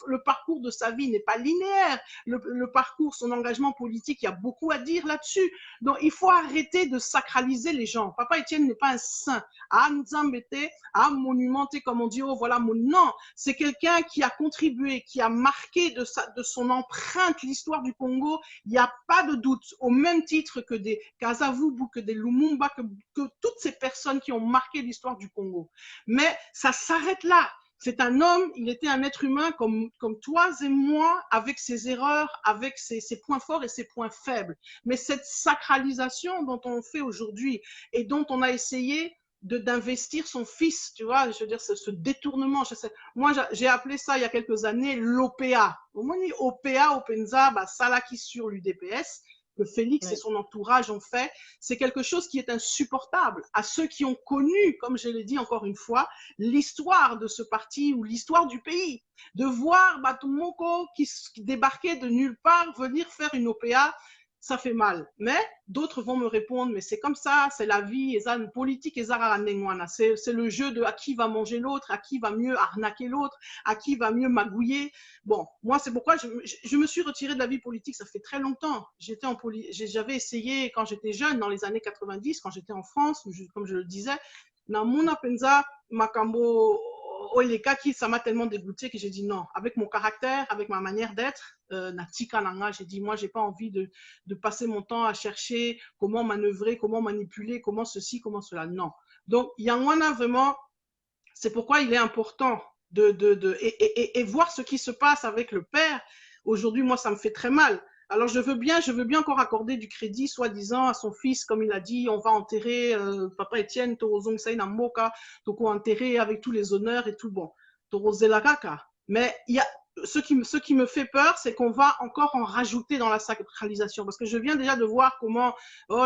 Le parcours de sa vie n'est pas linéaire. Le parcours, son engagement politique, il y a beaucoup à dire là-dessus. Donc, il faut arrêter de sacraliser les gens. Papa Étienne n'est pas un saint. À Nzambete, à monumenter, comme on dit, oh voilà, non, c'est quelqu'un qui a contribué, qui a marqué de son empreinte l'histoire du Congo. Il n'y a pas de doute. Au même titre que des Kasavubu, que des Lumumba, que toutes ces personnes qui ont marqué l'histoire du Congo. Mais ça s'arrête là. C'est un homme, il était un être humain comme toi et moi, avec ses erreurs, avec ses points forts et ses points faibles. Mais cette sacralisation dont on fait aujourd'hui et dont on a essayé d'investir son fils, tu vois, je veux dire, ce détournement, je sais, moi j'ai appelé ça il y a quelques années l'OPA. Au moins, OPA, Openza, bah, Salaki sur l'UDPS, que Félix et son entourage ont fait, c'est quelque chose qui est insupportable à ceux qui ont connu, comme je l'ai dit encore une fois, l'histoire de ce parti ou l'histoire du pays. De voir Batumoko qui débarquait de nulle part, venir faire une OPA, ça fait mal. Mais d'autres vont me répondre, mais c'est comme ça, c'est la vie, politique, c'est le jeu de à qui va manger l'autre, à qui va mieux arnaquer l'autre, à qui va mieux magouiller. Bon, moi, c'est pourquoi je me suis retirée de la vie politique, ça fait très longtemps. J'avais essayé quand j'étais jeune, dans les années 90, quand j'étais en France, comme je le disais, na Muna Penza, Makambo, Oelekaki, ça m'a tellement dégoûté que j'ai dit non. Avec mon caractère, avec ma manière d'être, Natika Nanga, j'ai dit moi, j'ai pas envie de passer mon temps à chercher comment manœuvrer, comment manipuler, comment ceci, comment cela. Non. Donc, Yangwana, vraiment, c'est pourquoi il est important et voir ce qui se passe avec le père. Aujourd'hui, moi, ça me fait très mal. Alors, je veux bien encore accorder du crédit, soi-disant, à son fils, comme il a dit, on va enterrer Papa Étienne, Torozong Saina Moka, Toko enterrer avec tous les honneurs et tout bon. Torozela Kaka. Mais il y a, ce qui me fait peur, c'est qu'on va encore en rajouter dans la sacralisation. Parce que je viens déjà de voir comment,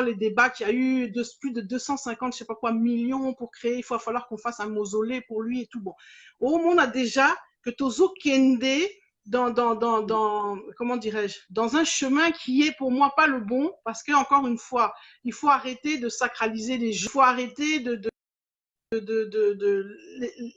les débats qu'il y a eu, plus de 250, je sais pas quoi, millions pour créer, il va falloir qu'on fasse un mausolée pour lui et tout bon. Au monde a déjà que Tozo Kende, comment dirais-je, dans un chemin qui est pour moi pas le bon, parce que encore une fois, il faut arrêter de sacraliser les gens, il faut arrêter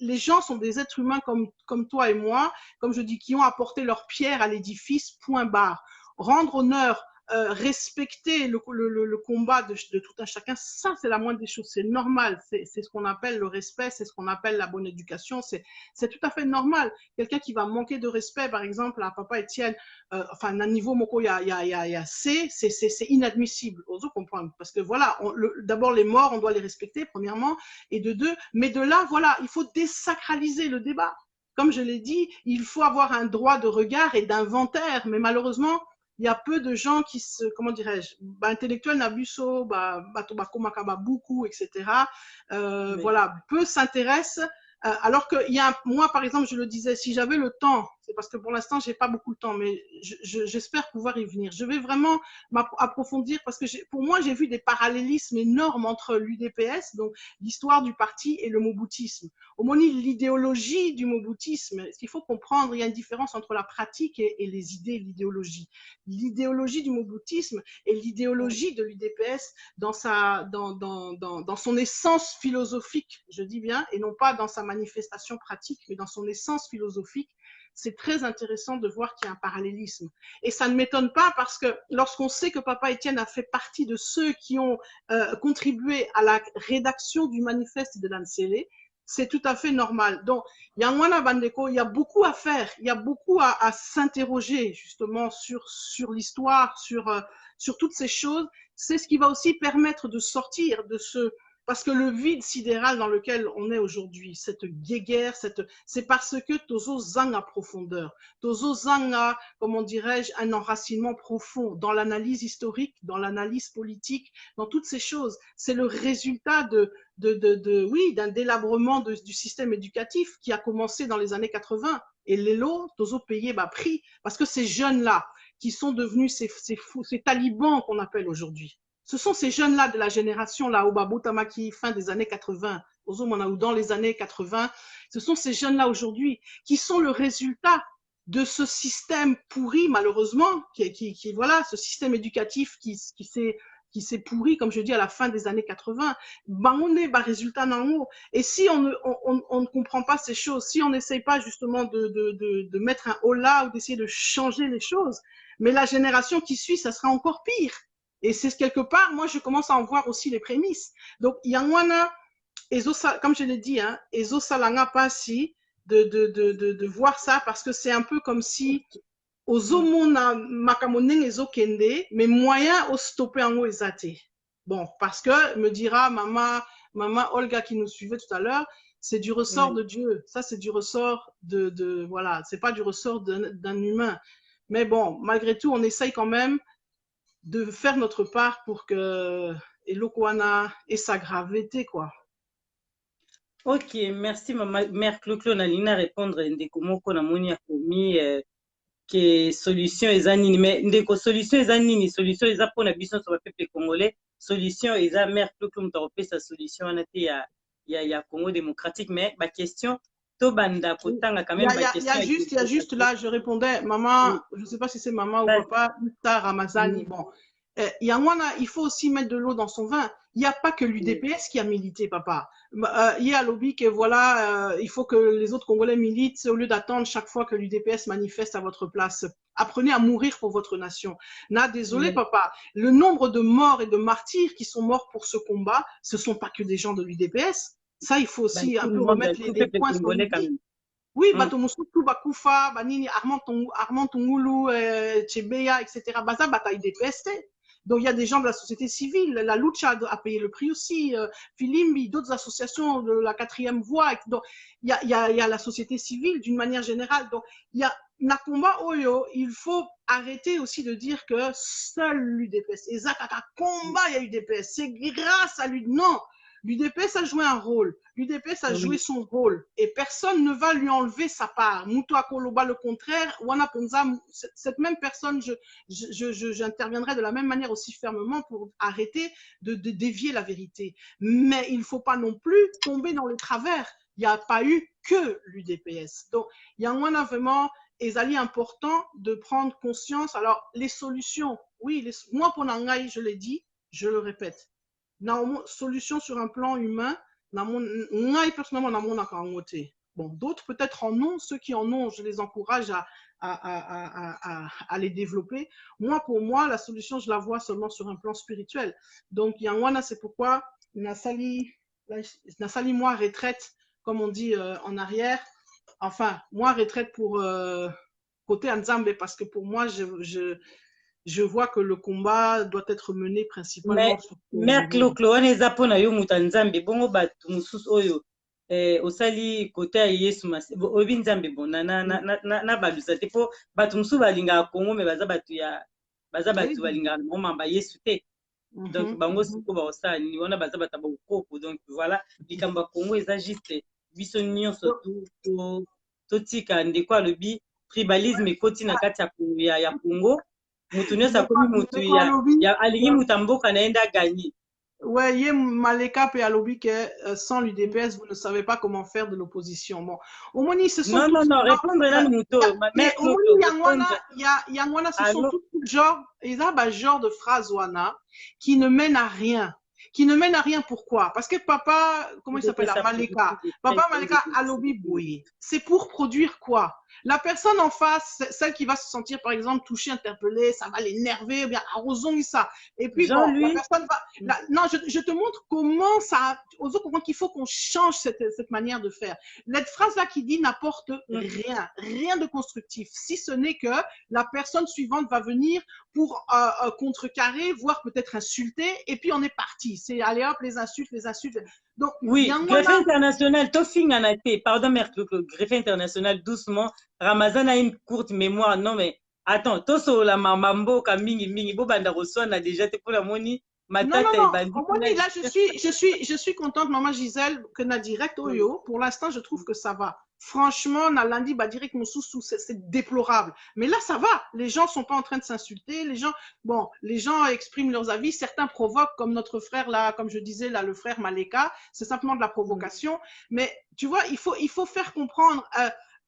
les gens sont des êtres humains comme toi et moi, comme je dis, qui ont apporté leur pierre à l'édifice, point barre. Rendre honneur, respecter le combat de tout un chacun, ça c'est la moindre des choses, c'est normal, c'est ce qu'on appelle le respect, c'est ce qu'on appelle la bonne éducation, c'est tout à fait normal. Quelqu'un qui va manquer de respect, par exemple, à Papa Étienne, enfin, un niveau moko, il y a c'est inadmissible, osons comprendre, parce que voilà, d'abord les morts, on doit les respecter, premièrement, et de deux, mais de là, voilà, il faut désacraliser le débat. Comme je l'ai dit, il faut avoir un droit de regard et d'inventaire, mais malheureusement, il y a peu de gens qui comment dirais-je, intellectuels, Nabuso, beaucoup, etc. Oui. Voilà, peu s'intéressent. Alors que moi, par exemple, je le disais, si j'avais le temps, c'est parce que pour l'instant, j'ai pas beaucoup de temps, mais j'espère pouvoir y venir. Je vais vraiment approfondir parce que pour moi, j'ai vu des parallélismes énormes entre l'UDPS, donc l'histoire du parti, et le moboutisme. Au moins, l'idéologie du moboutisme, ce qu'il faut comprendre, il y a une différence entre la pratique et les idées et l'idéologie. L'idéologie du moboutisme et l'idéologie de l'UDPS dans son essence philosophique, je dis bien, et non pas dans sa manifestation pratique, mais dans son essence philosophique, c'est très intéressant de voir qu'il y a un parallélisme. Et ça ne m'étonne pas parce que lorsqu'on sait que Papa Étienne a fait partie de ceux qui ont contribué à la rédaction du manifeste de l'Ansele, c'est tout à fait normal. Donc, Yangwana Bandeko, il y a beaucoup à faire, il y a beaucoup à s'interroger justement sur l'histoire, sur toutes ces choses. C'est ce qui va aussi permettre de sortir de parce que le vide sidéral dans lequel on est aujourd'hui, cette guéguerre, c'est parce que Tozo Zang a profondeur. Tozo Zang a, comment dirais-je, un enracinement profond dans l'analyse historique, dans l'analyse politique, dans toutes ces choses. C'est le résultat d'un délabrement du système éducatif qui a commencé dans les années 80. Et l'élo, Tozo payé prix, parce que ces jeunes-là, qui sont devenus ces talibans qu'on appelle aujourd'hui, ce sont ces jeunes-là de la génération, là, Obabo Tamaki, fin des années 80, ou dans les années 80, ce sont ces jeunes-là aujourd'hui qui sont le résultat de ce système pourri, malheureusement, voilà, ce système éducatif qui s'est pourri, comme je dis, à la fin des années 80. Résultat et si on ne comprend pas ces choses, si on n'essaye pas justement de mettre un holà ou d'essayer de changer les choses, mais la génération qui suit, ça sera encore pire. Et c'est quelque part, moi, je commence à en voir aussi les prémices. Donc, Yangwana, comme je l'ai dit, hein, Ezo Salanga Passi, de voir ça, parce que c'est un peu comme si Ozomona Makamoneng Ezo Kende, mais moyen au stopper en haut ezate. Bon, parce que, me dira maman Olga qui nous suivait tout à l'heure, c'est du ressort de Dieu. Ça, c'est du ressort voilà, c'est pas du ressort d'un humain. Mais bon, malgré tout, on essaye quand même de faire notre part pour que Elokwana ait sa gravité, quoi. Ok, merci mère Clo-Clo Nalina répondre ndeko moko na moni ya komi que solution eza nini, mais ndeko solution eza nini, solution eza pona biso so ba peuple congolais, solution eza mère Clo-Clo muta kopesa solution wana te ya Congo démocratique, mais ba question to banda kotanga quand même ba question. Il y a juste là, je répondais, maman, je sais pas si c'est maman ou papa, Uta Ramazani, bon. Il faut aussi mettre de l'eau dans son vin. Il n'y a pas que l'UDPS qui a milité, papa. Il y a lobby que voilà, il faut que les autres Congolais militent au lieu d'attendre chaque fois que l'UDPS manifeste à votre place. Apprenez à mourir pour votre nation. Désolé, papa. Le nombre de morts et de martyrs qui sont morts pour ce combat, ce sont pas que des gens de l'UDPS. Ça, il faut aussi un peu remettre les points sur les i. Oui, Batomusutu, Bakufa, Banini, Armand Tungulu, Chebeya, etc. Baza bataille des PST. Donc, il y a des gens de la société civile. La Lucha a payé le prix aussi. Filimbi, d'autres associations de la 4e voie. Donc, il y a la société civile d'une manière générale. Donc, il y a Nakumba Oyo, il faut arrêter aussi de dire que seul l'UDPS. Et Zakaka combat, il y a UDPS. C'est grâce à lui. Non, l'UDPS a joué un rôle. L'UDPS a joué son rôle. Et personne ne va lui enlever sa part. Moutou Akoloba, le contraire. Wana Penza, cette même personne, j'interviendrai de la même manière aussi fermement pour arrêter de dévier la vérité. Mais il ne faut pas non plus tomber dans le travers. Il n'y a pas eu que l'UDPS. Donc, il y a vraiment... Et c'est important de prendre conscience. Alors, les solutions, oui, moi, pour Nangaï, je l'ai dit, je le répète. Solution sur un plan humain, personnellement, bon, d'autres peut-être en ont, ceux qui en ont, je les encourage à les développer. Moi, pour moi, la solution, je la vois seulement sur un plan spirituel. Donc, Yangwana, c'est pourquoi Nassali, moi, retraite, comme on dit en arrière. Enfin, moi, retraite pour côté Nzambe, parce que pour moi, je vois que le combat doit être mené principalement sur... Mère Clo, on est zapona yo muta Nzambe, bongo batu mususu oyo, osali côté ya Yesu masi, obi Nzambe bon, na balusa te, po batu mususu balinga Kongo, mais baza batu balinga momamba Yesu te. Donc, bango siko ba osali, ni wana baza bata ba ukoko, donc voilà, likamba Kongo eza juste biso nyonso totika ndeko alobi tribalisme ekoti na kati ya Congo, mutu nyonso akomi mutu ya alingi mutu ya mboka naenda gagner. Ouais, Yé Maleka et Alobi que sans l'UDPS, vous ne savez pas comment faire de l'opposition. Bon, au moins, ce sont non, répondre là le mouton. Mais au moins, Yangwana, ce sont tout genre, ils ont un genre de phrase wana qui ne mène à rien. Qui ne mène à rien, pourquoi? Parce que papa, comment il s'appelle, Maleka, papa Maleka Alobi Boye, c'est pour produire quoi? La personne en face, celle qui va se sentir, par exemple, touchée, interpellée, ça va l'énerver, bien, arrosons ça. Et puis, bon, la personne va... non, je te montre comment ça... qu'il faut qu'on change cette manière de faire. Cette phrase-là qui dit n'apporte rien de constructif, si ce n'est que la personne suivante va venir pour contrecarrer, voire peut-être insulter, et puis on est parti. C'est allez hop, les insultes. Donc, oui, greffe international, pardon, mère, greffe international, doucement. Ramazan a une courte mémoire. Non, mais attends, Toso la mamambo, mingi, bobanda reçoit déjà te pour la moni. Non, Moni, là, je suis contente, maman Gisèle, que na direct Oyo. Pour l'instant, je trouve que ça va. Franchement, na lundi, bah, direct mon sous, c'est déplorable. Mais là, ça va. Les gens sont pas en train de s'insulter. Les gens expriment leurs avis. Certains provoquent, comme notre frère là, comme je disais là, le frère Maleka. C'est simplement de la provocation. Mais tu vois, il faut faire comprendre.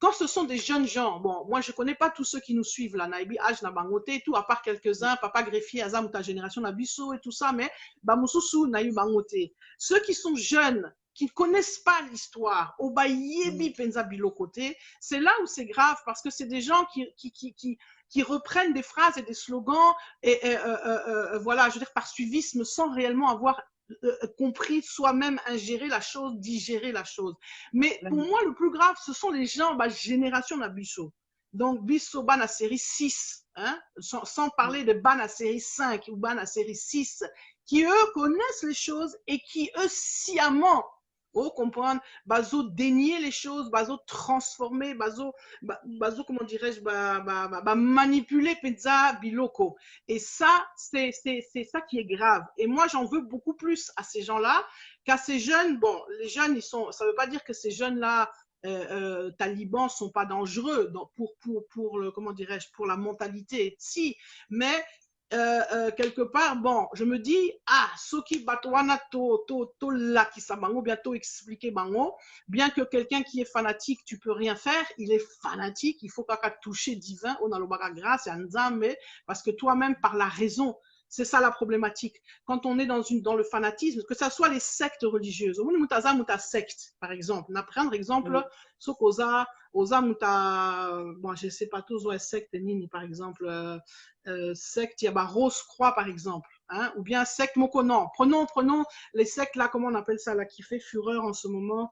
Quand ce sont des jeunes gens, bon, moi je connais pas tous ceux qui nous suivent là, Naibi, Aj, Nabangote et tout, à part quelques-uns, Papa Greffier, Azam ou ta génération, Nabiso et tout ça, mais Bamususu, Naïu Bangote. Ceux qui sont jeunes, qui ne connaissent pas l'histoire, Obayebi Penza Bilokote, c'est là où c'est grave parce que c'est des gens qui reprennent des phrases et des slogans et voilà, je veux dire par suivisme sans réellement avoir compris soi-même ingérer la chose, digérer la chose. Mais pour moi, le plus grave, ce sont les gens, génération Nabiso. Donc, Bisso ban à série 6, hein, sans parler de ban à série 5 ou ban à série 6, qui eux connaissent les choses et qui eux sciemment, comprendre, bazo dénier les choses, bazo transformer, bazo comment dirais-je, manipuler pizza biloko. Et ça, c'est ça qui est grave. Et moi, j'en veux beaucoup plus à ces gens-là qu'à ces jeunes. Bon, les jeunes, ça veut pas dire que ces jeunes-là, talibans sont pas dangereux pour le, comment dirais-je, pour la mentalité. Si, mais quelque part, bon, je me dis, Soki Batwana to la qui s'abango, bientôt expliquer bango, bien que quelqu'un qui est fanatique, tu peux rien faire, il est fanatique, il faut qu'à toucher divin, on a le baga grâce, et Nzambe, parce que toi-même, par la raison, c'est ça la problématique. Quand on est dans le fanatisme, que ce soit les sectes religieuses, secte, par exemple, on a prendre exemple, Sokoza, Oza muta, bon, je sais pas tous, secte, nini, par exemple, secte, il y a Rose Croix, par exemple, hein, ou bien secte Mokonan. Prenons les sectes là, comment on appelle ça là, qui fait fureur en ce moment.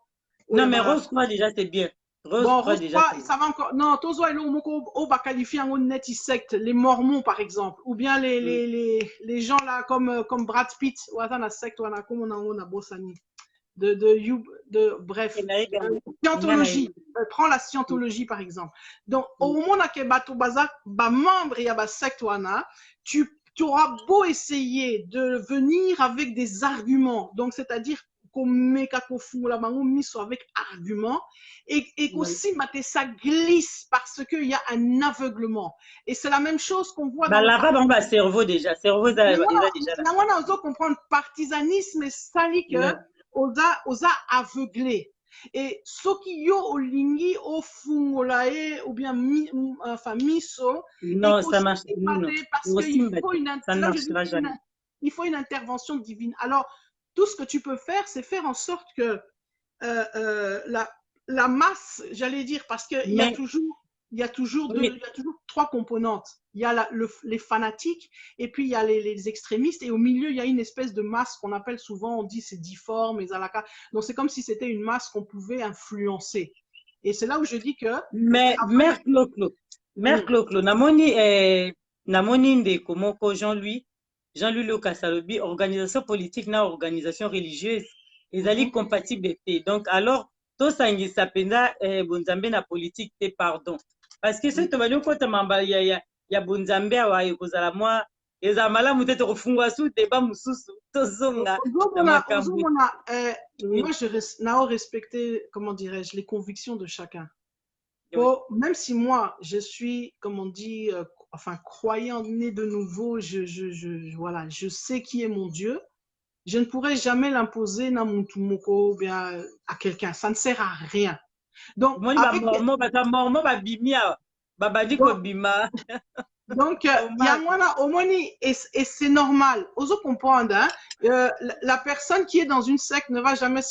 Non, mais Rose Croix, déjà, c'est bien. Bon, Croix Rose déjà. 3, ça va encore. Non, Tozo et Lomoko, on va qualifier en net secte, les Mormons par exemple, ou bien les gens là comme Brad Pitt, ou attends, la secte, ou comme on a Bossani. Bref, scientologie. Prends la scientologie par exemple. Donc, au moment où bato baza, ba membre et ba secte wana, tu auras beau essayer de venir avec des arguments, donc c'est-à-dire qu'on met la bango miso avec arguments et qu'aussi ça glisse parce qu'il y a un aveuglement. Et c'est la même chose qu'on voit Bah, dans là-bas, on va cerveau déjà. Cerveau, ça déjà là. on a comprendre partisanisme et sali que oza aveuglé. Et ce qui yo olingi au fungolae ou bien enfin miso, non, ça marche. Non, parce qu'il faut une intervention divine. Alors, tout ce que tu peux faire, c'est faire en sorte que la masse, j'allais dire, parce qu'il y a toujours, il y a toujours trois componentes. Il y a les fanatiques, et puis il y a les extrémistes, et au milieu, il y a une espèce de masse qu'on appelle souvent, on dit c'est difforme, et zalaka. Donc c'est comme si c'était une masse qu'on pouvait influencer. Et c'est là où je dis que... Mais, Mère Clo-Clo, namoni ndeko moko Jean-Louis Lucas alobi, organisation politique na organisation religieuse, ezali compatible te. Donc alors, tosangisa penza bonzambe na politique te, pardon. Parce que ce tobali okota mamba ya bonzambe awa ekozala mwa eza malamu te tokofungwa su débat mususu tozonga na makambo. Moi, je respecté, comment dirais-je, les convictions de chacun. Bon, même si moi, je suis, comme on dit, enfin, croyant, né de nouveau, voilà, je sais qui est mon Dieu. Je ne pourrais jamais l'imposer bien à quelqu'un. Ça ne sert à rien. Donc, donc, et c'est normal. Oso comprendre, hein, la personne qui est dans une secte ne va jamais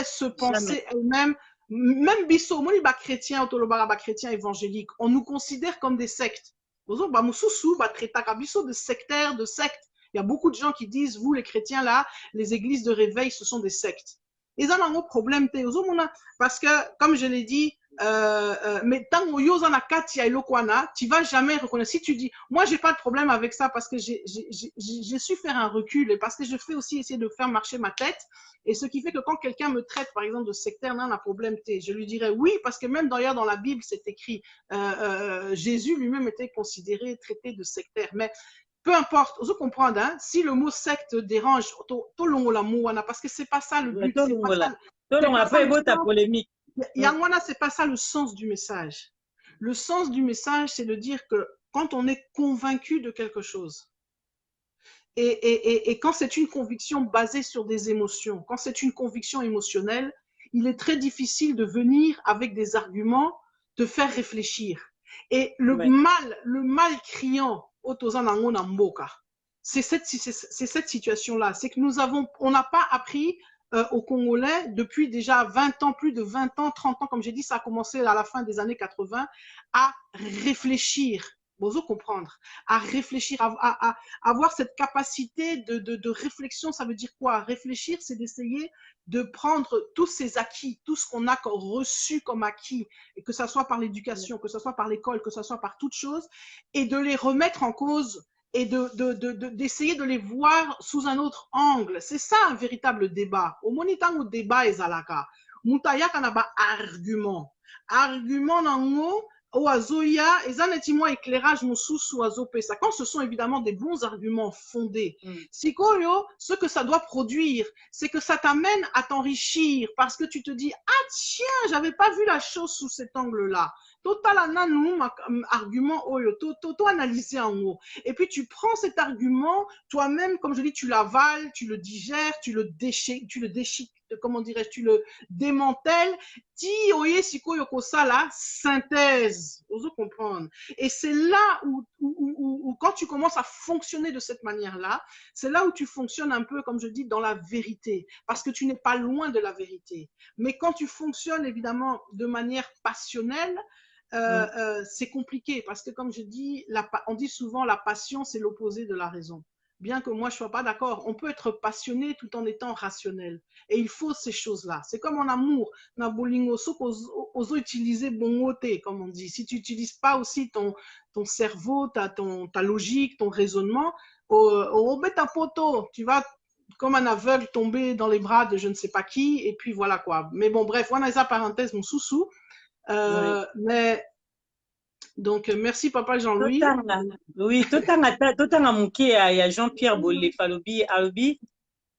se penser elle-même. Même biso, moni ba chrétien, ba chrétien évangélique, on nous considère comme des sectes. Oso ba mususu ba traita biso de sectaires, de sectes. Il y a beaucoup de gens qui disent, vous les chrétiens là, les églises de réveil, ce sont des sectes. Et ça, on a un problème, parce que, comme je l'ai dit, mais tant que tu vas jamais reconnaître. Si tu dis, moi, j'ai pas de problème avec ça parce que j'ai su faire un recul et parce que je fais aussi essayer de faire marcher ma tête. Et ce qui fait que quand quelqu'un me traite, par exemple, de sectaire, non, un problème, je lui dirais oui, parce que même d'ailleurs dans la Bible, c'est écrit, Jésus lui-même était considéré, traité de sectaire. Mais peu importe, vous comprenez, hein, si le mot secte dérange, parce que c'est pas ça le but. C'est pas ça le sens du message. Le sens du message, c'est de dire que quand on est convaincu de quelque chose, et quand c'est une conviction basée sur des émotions, quand c'est une conviction émotionnelle, il est très difficile de venir avec des arguments, te faire réfléchir. Et le mal criant, c'est cette situation-là. C'est que on n'a pas appris aux Congolais depuis déjà 20 ans, plus de 20 ans, 30 ans, comme j'ai dit, ça a commencé à la fin des années 80, à réfléchir. Vous comprendre, à réfléchir, à avoir cette capacité de réflexion. Ça veut dire quoi? Réfléchir, c'est d'essayer de prendre tous ces acquis, tout ce qu'on a reçu comme acquis, et que ça soit par l'éducation, que ça soit par l'école, que ça soit par toute chose, et de les remettre en cause et d'essayer de les voir sous un autre angle. C'est ça un véritable débat. Au monitant au débat est zalaka. Moutaya kanaba argument. Argument nango oazoya ezanetimo éclairage mususu azopesa. Quand ce sont évidemment des bons arguments fondés. Sikoyo, ce que ça doit produire, c'est que ça t'amène à t'enrichir parce que tu te dis ah tiens, j'avais pas vu la chose sous cet angle-là. Total argument oyo, to analyser en haut. Et puis tu prends cet argument, toi-même, comme je dis, tu l'avales, tu le digères, tu le déchiques, comment dirais-je, tu le démantèles. Ti oye siko yoko ça la synthèse, vous comprendre. Et c'est là où quand tu commences à fonctionner de cette manière-là, c'est là où tu fonctionnes un peu, comme je dis, dans la vérité, parce que tu n'es pas loin de la vérité. Mais quand tu fonctionnes évidemment de manière passionnelle, c'est compliqué parce que comme je dis, on dit souvent la passion c'est l'opposé de la raison. bien que moi je sois pas d'accord, on peut être passionné tout en étant rationnel. Et il faut ces choses-là. C'est comme en amour. Na bolingo, oso utiliser bon côté, comme on dit. Si tu n'utilises pas aussi ton cerveau, ta logique, ton raisonnement, au ta poteau, tu vas comme un aveugle tomber dans les bras de je ne sais pas qui, et puis voilà quoi. Mais bon, bref, on a esa parenthèse, mon sous-sous. Oui. Mais donc, merci papa Jean-Louis. Totanga. Oui, totanga moke ya Jean-Pierre Bolefa alobi,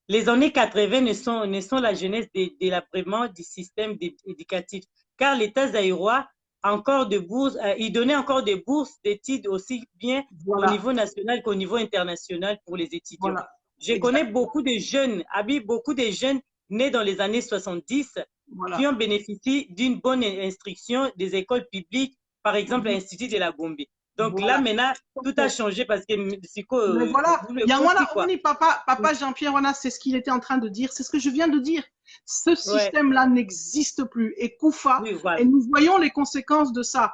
les années 80 ne sont la jeunesse de l'apprement du système éducatif, car l'État zaïrois encore de bourses, il donnait encore des bourses d'études aussi bien au Voilà, niveau national qu'au niveau international pour les étudiants. voilà. Je connais beaucoup de jeunes, beaucoup de jeunes nés dans les années 70 qui Voilà. ont bénéficié d'une bonne instruction des écoles publiques, par exemple Mhm. l'Institut de la Gombe. Donc là, Voilà. maintenant, tout a changé parce que c'est quoi, Mais voilà, vous le il y a comprenez, quoi. papa Jean-Pierre, voilà, c'est ce qu'il était en train de dire, c'est ce que je viens de dire. Ce Ouais, système-là n'existe plus. Et Koufa, oui, voilà. et nous voyons les conséquences de ça.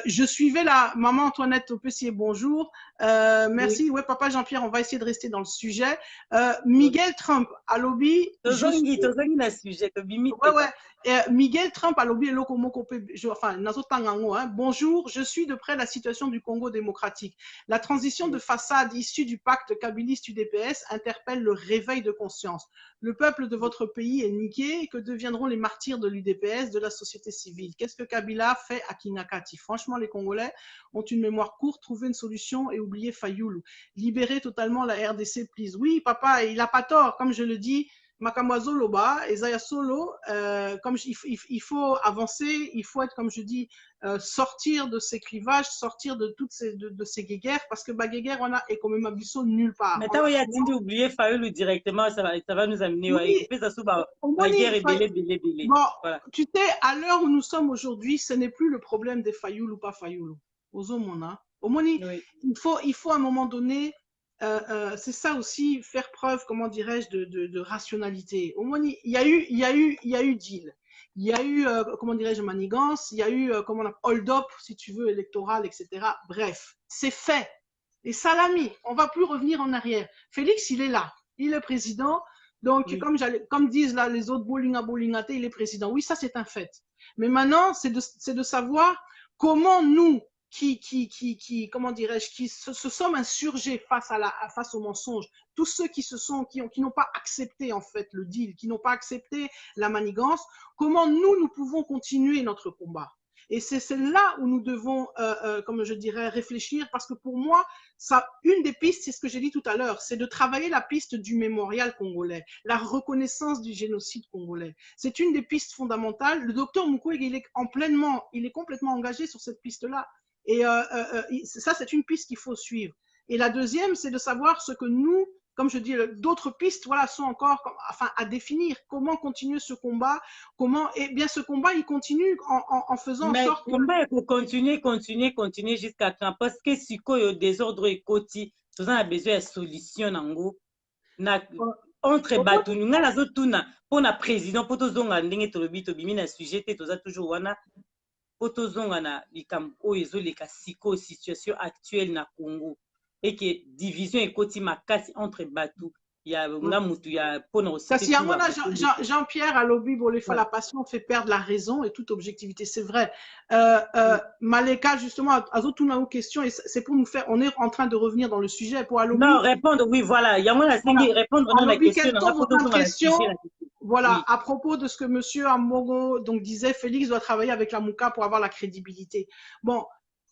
Je suivais la maman Antoinette Opessier, bonjour. Oui, Merci. Ouais, papa Jean-Pierre, on va essayer de rester dans le sujet. oui. Miguel Trump, à lobby, je suis Tozongi na sujet, tobimi ouais, pepa. ouais. Miguel Trump a lobby eloko moko pe, enfin, nazotangango, hein. Bonjour, je suis de près la situation du Congo démocratique. La transition de façade issue du pacte Kabylie-UDPS interpelle le réveil de conscience. Le peuple de votre pays est niqué. Que deviendront les martyrs de l'UDPS, de la société civile? Qu'est-ce que Kabila fait à Kinakati? Franchement, les Congolais ont une mémoire courte. Trouver une solution et oublier Fayoulou. Libérer totalement la RDC, please. Oui, papa, il a pas tort. Comme je le dis, Makamwazo Loba, Isaiah Solo, comme il faut avancer, il faut être, comme je dis, sortir de ces clivages, sortir de toutes ces guéguerres, parce que Baguerre, on a et comme Mabiso nulle part. Mais t'as oublié oublier Fayoulou directement, ça va nous amener, ouais. Et Oui, puis ça sous bah, la guerre Omoni, est belé, belé, belé. bon, Voilà. tu sais, à l'heure où nous sommes aujourd'hui, ce n'est plus le problème des Fayoul ou pas Fayoul. Ozomona. Omoni, Oui. il faut à un moment donné, c'est ça aussi, faire preuve, comment dirais-je, de rationalité. Omoni, il y a eu deal. Il y a eu, comment dirais-je, manigance. Il y a eu, comment on appelle, hold-up, si tu veux, électoral, etc. Bref, c'est fait. Et salami, on va plus revenir en arrière. Félix, il est là. Il est président. Donc, Oui. comme disent là les autres Bolingate, il est président. Oui, ça c'est un fait. Mais maintenant, c'est de savoir comment nous, comment dirais-je, qui se sommes insurgés face au mensonge, tous ceux qui n'ont pas accepté en fait le deal, qui n'ont pas accepté la manigance, comment nous pouvons continuer notre combat. Et c'est là où nous devons, comme je dirais, réfléchir, parce que pour moi, ça, une des pistes, c'est ce que j'ai dit tout à l'heure, c'est de travailler la piste du mémorial congolais, la reconnaissance du génocide congolais. C'est une des pistes fondamentales. Le docteur Mukwege, il est complètement engagé sur cette piste-là. Et ça, c'est une piste qu'il faut suivre. Et la deuxième, c'est de savoir ce que nous, comme je dis, d'autres pistes, voilà, sont encore, enfin, à définir. Comment continuer ce combat? Comment, et bien, ce combat, il continue en faisant en Mais sorte que. combat, il faut continuer jusqu'à quand? Parce que si le désordre est côté, tout ça a besoin de solution, nango. Na, entre batu, nga na zo tuna, pour na président, pour to zonga ndenge tolobi, tobimi na sujet, te toza toujours wana, pour to zonga na likambo, oyo leka siko, situation actuelle na Congo. Et que division est côté makasi entre batu. Il y a nga mutu, il y a pour nos Ça, si à mon âge, Jean-Pierre à lobby, bon, la passion fait perdre la raison et toute objectivité. C'est vrai. Maleka, justement, à une question, et c'est pour nous faire, on est en train de revenir dans le sujet pour Alobi. Non, répondre, oui, voilà. Il y a moins de répondre à la question. Voilà, Oui. à propos de ce que monsieur Amogo donc disait, Félix doit travailler avec la Mouka pour avoir la crédibilité. Bon,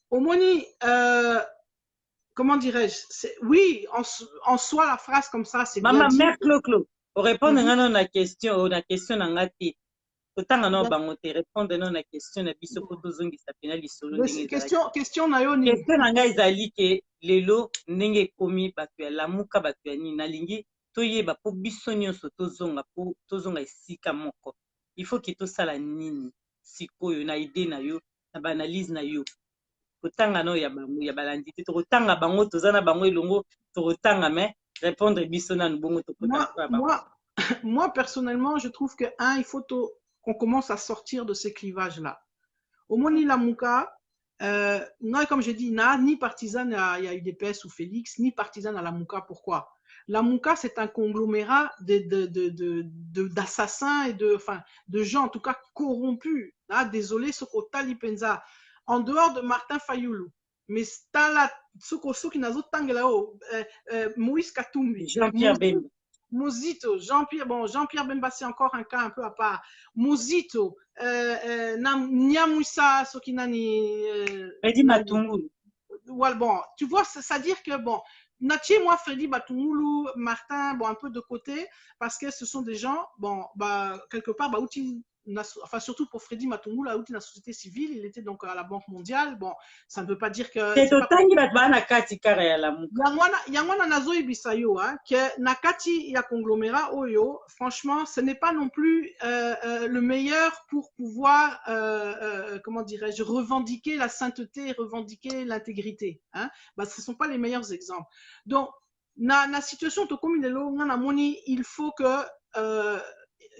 Omoni, comment dirais-je, oui, en soi, la phrase comme ça, c'est bien dit. Maman, mère Clo, répondre à la question, nangati. Autant non bango te répondre à la question na biso ko tozongi sa pena lisolo ndenge ezalaki. Question na yo ni. Question na ngai ezali ke lelo ndenge ekomi bato ya lamuka bato ya nini nalingi toyeba po biso nyonso tozonga esika moko. Il faut que tosala nini sikoyo na idée na yo na banalise na yo. Kotanga no ya balandi te tokotanga bango toza na bango elongo tokotanga mais répondre biso na nbongo tokotanga moi personnellement je trouve que il faut qu'on commence à sortir de ces clivages là. Au Moni Lamuka, comme je dis, ni partisan à UDPS ou Félix, ni partisan à Lamuka. Pourquoi? La Mouka, c'est un conglomérat d'assassins et de gens, en tout cas, corrompus. Ah, désolé, Sokotali Penza. En dehors de Martin Fayoulou, mais Stala, Soki Nazo Tangelao, Moïse Katumbi, Jean-Pierre Bemba. Mozito, Jean-Pierre Bemba, c'est encore un cas un peu à part. Mozito, Nyamoussa, Sokinani. Freddy Matungulu. Ouais, bon, tu vois, c'est-à-dire que, bon, Natché, moi, Freddy Batoumoulou, Martin, bon, un peu de côté, parce que ce sont des gens, bon, bah, quelque part, bah, enfin, surtout pour Freddy Matungulu, là, la société civile, il était donc à la Banque mondiale, bon, ça ne veut pas dire que. C'est totangi batbana kati kare ya la muka. Yangwana nazo ibisayo, hein, que nakati ya conglomérat oyo, franchement, ce n'est pas non plus le meilleur pour pouvoir, comment dirais-je, revendiquer la sainteté, revendiquer l'intégrité, hein. Bah, ce ne sont pas les meilleurs exemples. Donc, na situation to comme il faut que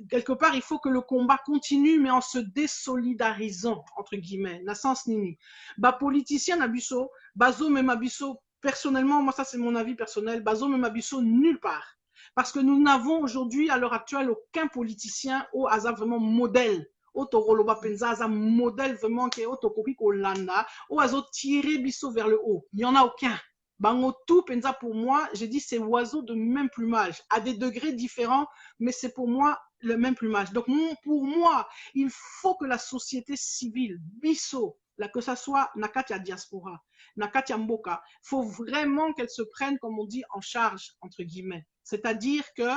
quelque part, il faut que le combat continue, mais en se désolidarisant, entre guillemets, na sens nini. Bah, politicien Nabiso, Bazo Memabiso, personnellement, moi, ça c'est mon avis personnel, Bazo Memabiso nulle part. Parce que nous n'avons aujourd'hui, à l'heure actuelle, aucun politicien au hasard vraiment modèle. Autoroloba Penza, un modèle vraiment qui est autocopique au Landa, au hasard tiré Bisso vers le haut. Il n'y en a aucun. Bangotou Penza, pour moi, j'ai dit c'est oiseaux de même plumage, à des degrés différents, mais c'est pour moi le même plumage. Donc, pour moi, il faut que la société civile, Bisso, là, que ça soit Nakatia Diaspora, Nakatia Mboka, il faut vraiment qu'elle se prenne, comme on dit, en charge, entre guillemets. C'est-à-dire que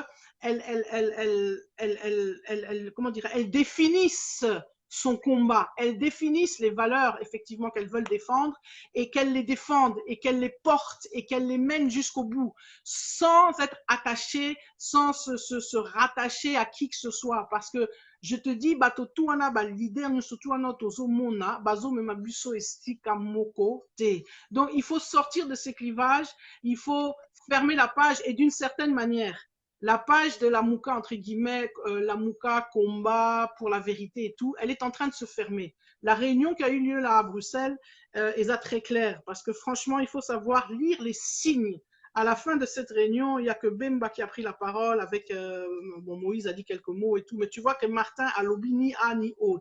comment dire, elle définisse son combat, elles définissent les valeurs effectivement qu'elles veulent défendre et qu'elles les défendent et qu'elles les portent et qu'elles les mènent jusqu'au bout sans être attachées, sans se rattacher à qui que ce soit. Parce que je te dis, batotuana, ba leader, nous surtout tozo mona, bazo memabuso estika moko te. Donc il faut sortir de ces clivages, il faut fermer la page et d'une certaine manière. La page de la Mouka, entre guillemets, la Mouka combat pour la vérité et tout, elle est en train de se fermer. La réunion qui a eu lieu là à Bruxelles est très claire parce que franchement, il faut savoir lire les signes. À la fin de cette réunion, il n'y a que Bemba qui a pris la parole avec, bon, Moïse a dit quelques mots et tout, mais tu vois que Martin a lobby ni A ni O.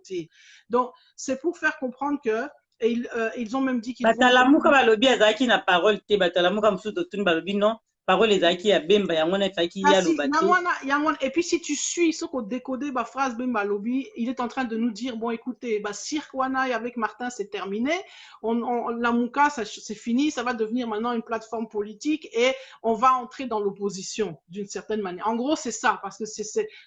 Donc, c'est pour faire comprendre que, et ils ont même dit qu'ils vont... Batalamuka balobi azaki na parole te, batalamuka msuto tuni balobi non, parole ezaki ya Bemba yangona ezaki ya lobate. Et puis si tu suis ce qu'on décodé ba phrase Bemba Lobby, il est en train de nous dire bon écoutez, bah Cirquana avec Martin c'est terminé, la Mouka c'est fini, ça va devenir maintenant une plateforme politique et on va entrer dans l'opposition d'une certaine manière. En gros c'est ça parce que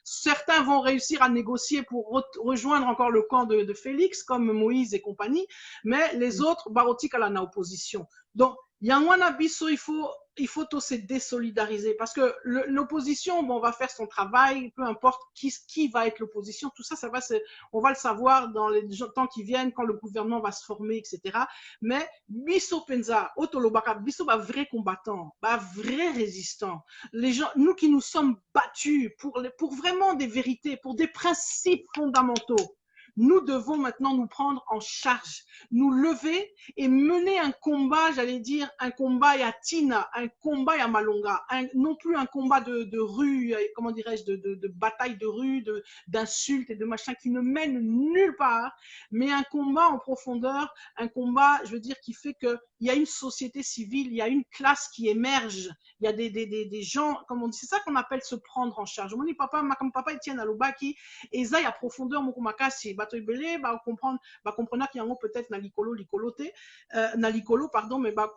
certains vont réussir à négocier pour rejoindre encore le camp de Félix comme Moïse et compagnie, mais les autres barotique à la opposition. Donc Yangwana Bisso, il faut se désolidariser parce que l'opposition, bon, va faire son travail, peu importe qui va être l'opposition, tout ça, on va le savoir dans les temps qui viennent quand le gouvernement va se former, etc. Mais Bisso Penza, Otolobaka, Bisso, bah, vrai combattant, bah, vrai résistant. Les gens, nous qui nous sommes battus pour vraiment des vérités, pour des principes fondamentaux. Nous devons maintenant nous prendre en charge, nous lever et mener un combat, j'allais dire, un combat à Tina, un combat à Malonga, non plus un combat de rue, comment dirais-je, de bataille de rue, d'insultes et de machin qui ne mène nulle part, mais un combat en profondeur, un combat, je veux dire, qui fait qu'il y a une société civile, il y a une classe qui émerge, il y a des gens, comme on dit, c'est ça qu'on appelle se prendre en charge. Mon comme papa Etienne Alobaki, et ça, il y a profondeur, Mokumakasi, bato ibele, va comprendre qu'il y a peut-être na likolo te, na likolo, pardon, mais va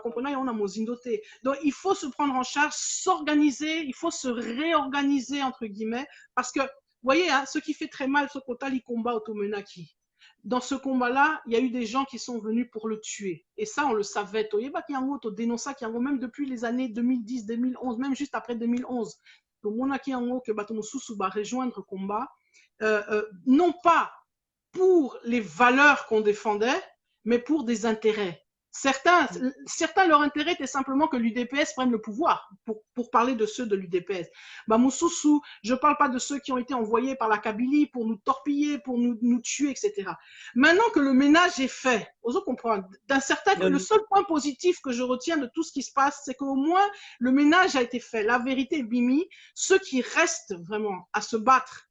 comprendre qu'il y a na mozindo te. Donc, il faut se prendre en charge, s'organiser, il faut se réorganiser, entre guillemets, parce que, vous voyez, hein, ce qui fait très mal, ce kotali combat automenaki. Dans ce combat-là, il y a eu des gens qui sont venus pour le tuer. Et ça, on le savait. Toyeba Kiango, to dénonça Kiango, même depuis les années 2010, 2011, même juste après 2011. Donc, on a Kiango que Batomosusu va rejoindre le combat. Non pas pour les valeurs qu'on défendait, mais pour des intérêts. Certains, leur intérêt était simplement que l'UDPS prenne le pouvoir, pour parler de ceux de l'UDPS. Bah, Moussoussou, je ne parle pas de ceux qui ont été envoyés par la Kabylie pour nous torpiller, pour nous tuer, etc. Maintenant que le ménage est fait, osons comprendre, le seul point positif que je retiens de tout ce qui se passe, c'est qu'au moins le ménage a été fait. La vérité, Bimi, ceux qui restent vraiment à se battre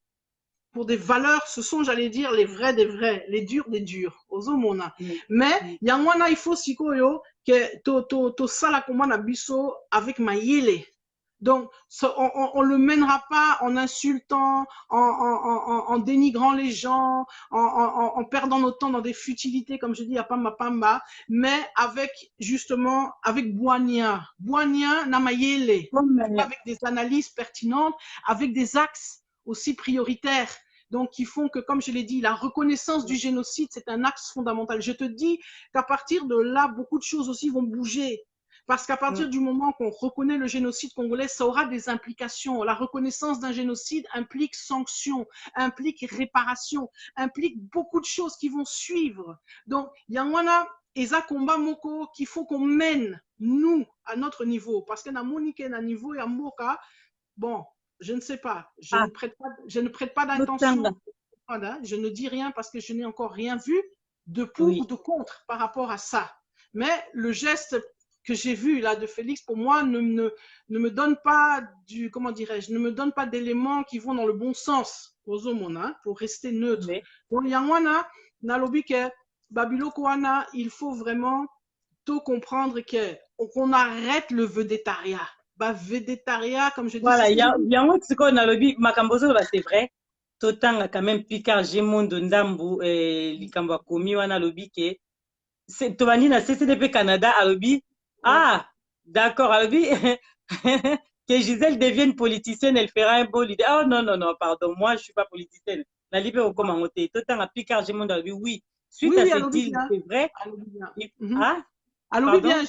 pour des valeurs, ce sont, j'allais dire, les vrais des vrais, les durs des durs, ozomona. Mais, yangwana, il faut sikoyo, que to sala komana biso avec mayele. Donc, on le mènera pas en insultant, en dénigrant les gens, en perdant notre temps dans des futilités, comme je dis, à Pamba Pamba, mais justement, avec Boania Namayele, avec des analyses pertinentes, avec des axes aussi prioritaires, donc qui font que, comme je l'ai dit, la reconnaissance du génocide, c'est un axe fondamental. Je te dis qu'à partir de là, beaucoup de choses aussi vont bouger. Parce qu'à partir du moment qu'on reconnaît le génocide congolais, ça aura des implications. La reconnaissance d'un génocide implique sanctions, implique réparation, implique beaucoup de choses qui vont suivre. Donc, il y a un Eza combat moko qu'il faut qu'on mène, nous, à notre niveau. Parce que na Monique, na niveau, et Moka, bon, je ne sais pas. Je ne prête pas d'intention. Je ne dis rien parce que je n'ai encore rien vu de pour ou de contre par rapport à ça. Mais le geste que j'ai vu là de Félix, pour moi, ne me donne pas comment dirais-je, ne me donne pas d'éléments qui vont dans le bon sens, pour rester neutre. Bon, Yangwana, nalobi ke, Babiloko wana, il faut vraiment tout comprendre qu'on arrête le vedettariat. Végétarien, comme je dis. Voilà, il y a un autre qu'on a lobby, Makambozo, c'est vrai. Totanga quand même Picard, Gémon, Ndambu, Likamba Komi, wana lobby que c'est Tovani na CCDP Canada à lobby. Ah, d'accord, à lobby que Gisèle devienne politicienne, elle fera un beau leader. Oh non, non, non, pardon, moi je suis pas politicienne. La libère au commandoté. Totanga Picard, Gémon, dans lobby, oui. Suite à ce deal, c'est vrai. Ah, Allobi bien,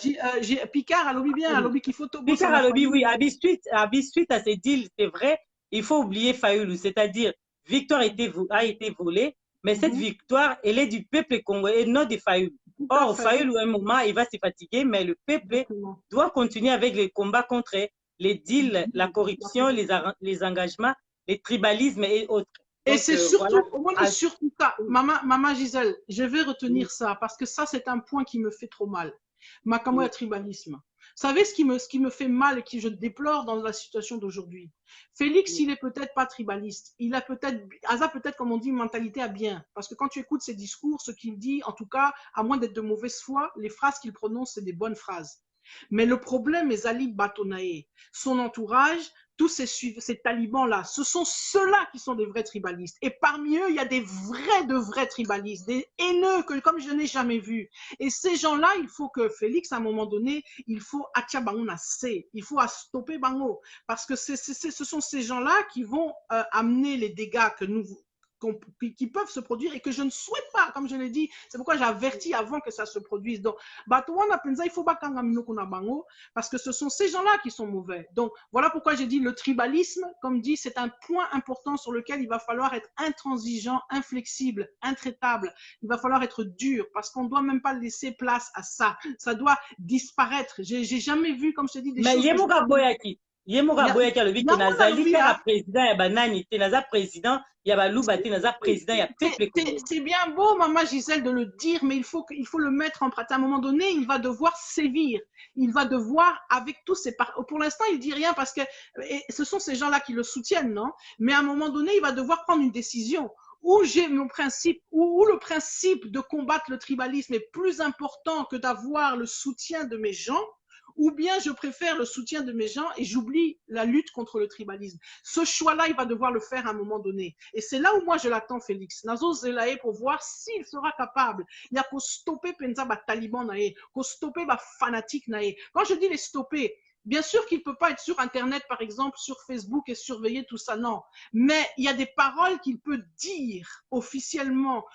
Picard, allobi bien, allobi qu'il faut tout. Picard, allobi, oui, suite à ces deals, c'est vrai, il faut oublier Fayoulou, c'est-à-dire, victoire a été volée, mais cette victoire, elle est du peuple congolais et non de Fayoulou. Or, Fayoulou, à un moment, il va se fatiguer, mais le peuple doit continuer avec les combats contre les deals, la corruption, les engagements, les tribalismes et autres. Et c'est surtout, voilà, surtout ça, Maman Gisèle, je vais retenir ça, parce que ça, c'est un point qui me fait trop mal. Makamo tribalisme. Vous savez ce qui me fait mal et que je déplore dans la situation d'aujourd'hui? Félix, il est peut-être pas tribaliste. Il a peut-être, comme on dit, une mentalité à bien. Parce que quand tu écoutes ses discours, ce qu'il dit, en tout cas, à moins d'être de mauvaise foi, les phrases qu'il prononce, c'est des bonnes phrases. Mais le problème est Zali Batonae. Son entourage, tous ces talibans-là, ce sont ceux-là qui sont des vrais tribalistes. Et parmi eux, il y a de vrais tribalistes, des haineux que comme je n'ai jamais vu. Et ces gens-là, il faut que Félix, à un moment donné, il faut il faut stopper Bango. Parce que ce sont ces gens-là qui vont amener les dégâts qui peuvent se produire et que je ne souhaite pas, comme je l'ai dit. C'est pourquoi j'ai averti avant que ça se produise. Donc, il faut pas bango parce que ce sont ces gens-là qui sont mauvais. Donc, voilà pourquoi j'ai dit le tribalisme, comme dit, c'est un point important sur lequel il va falloir être intransigeant, inflexible, intraitable. Il va falloir être dur parce qu'on ne doit même pas laisser place à ça. Ça doit disparaître. J'ai jamais vu, comme je t'ai dit, des choses. Mais Boyaki a le dit que Nazali kaka président ya banani te naza président ya baluba te naza président ya peuple. C'est bien beau, Maman Gisèle, de le dire, mais il faut le mettre en pratique. À un moment donné, il va devoir sévir. Il va devoir, avec tous ses pour l'instant, il dit rien parce que ce sont ces gens-là qui le soutiennent, non? Mais à un moment donné, il va devoir prendre une décision. Où j'ai mon principe, où le principe de combattre le tribalisme est plus important que d'avoir le soutien de mes gens, ou bien je préfère le soutien de mes gens et j'oublie la lutte contre le tribalisme. Ce choix-là, il va devoir le faire à un moment donné. Et c'est là où moi je l'attends, Félix. Nazo Zelae pour voir s'il sera capable. Il y a qu'au stopper Penza ba taliban nae, qu'au stopper ba fanatique nae. Quand je dis les stopper, Bien sûr qu'il ne peut pas être sur Internet, par exemple, sur Facebook et surveiller tout ça, non. Mais il y a des paroles qu'il peut dire officiellement,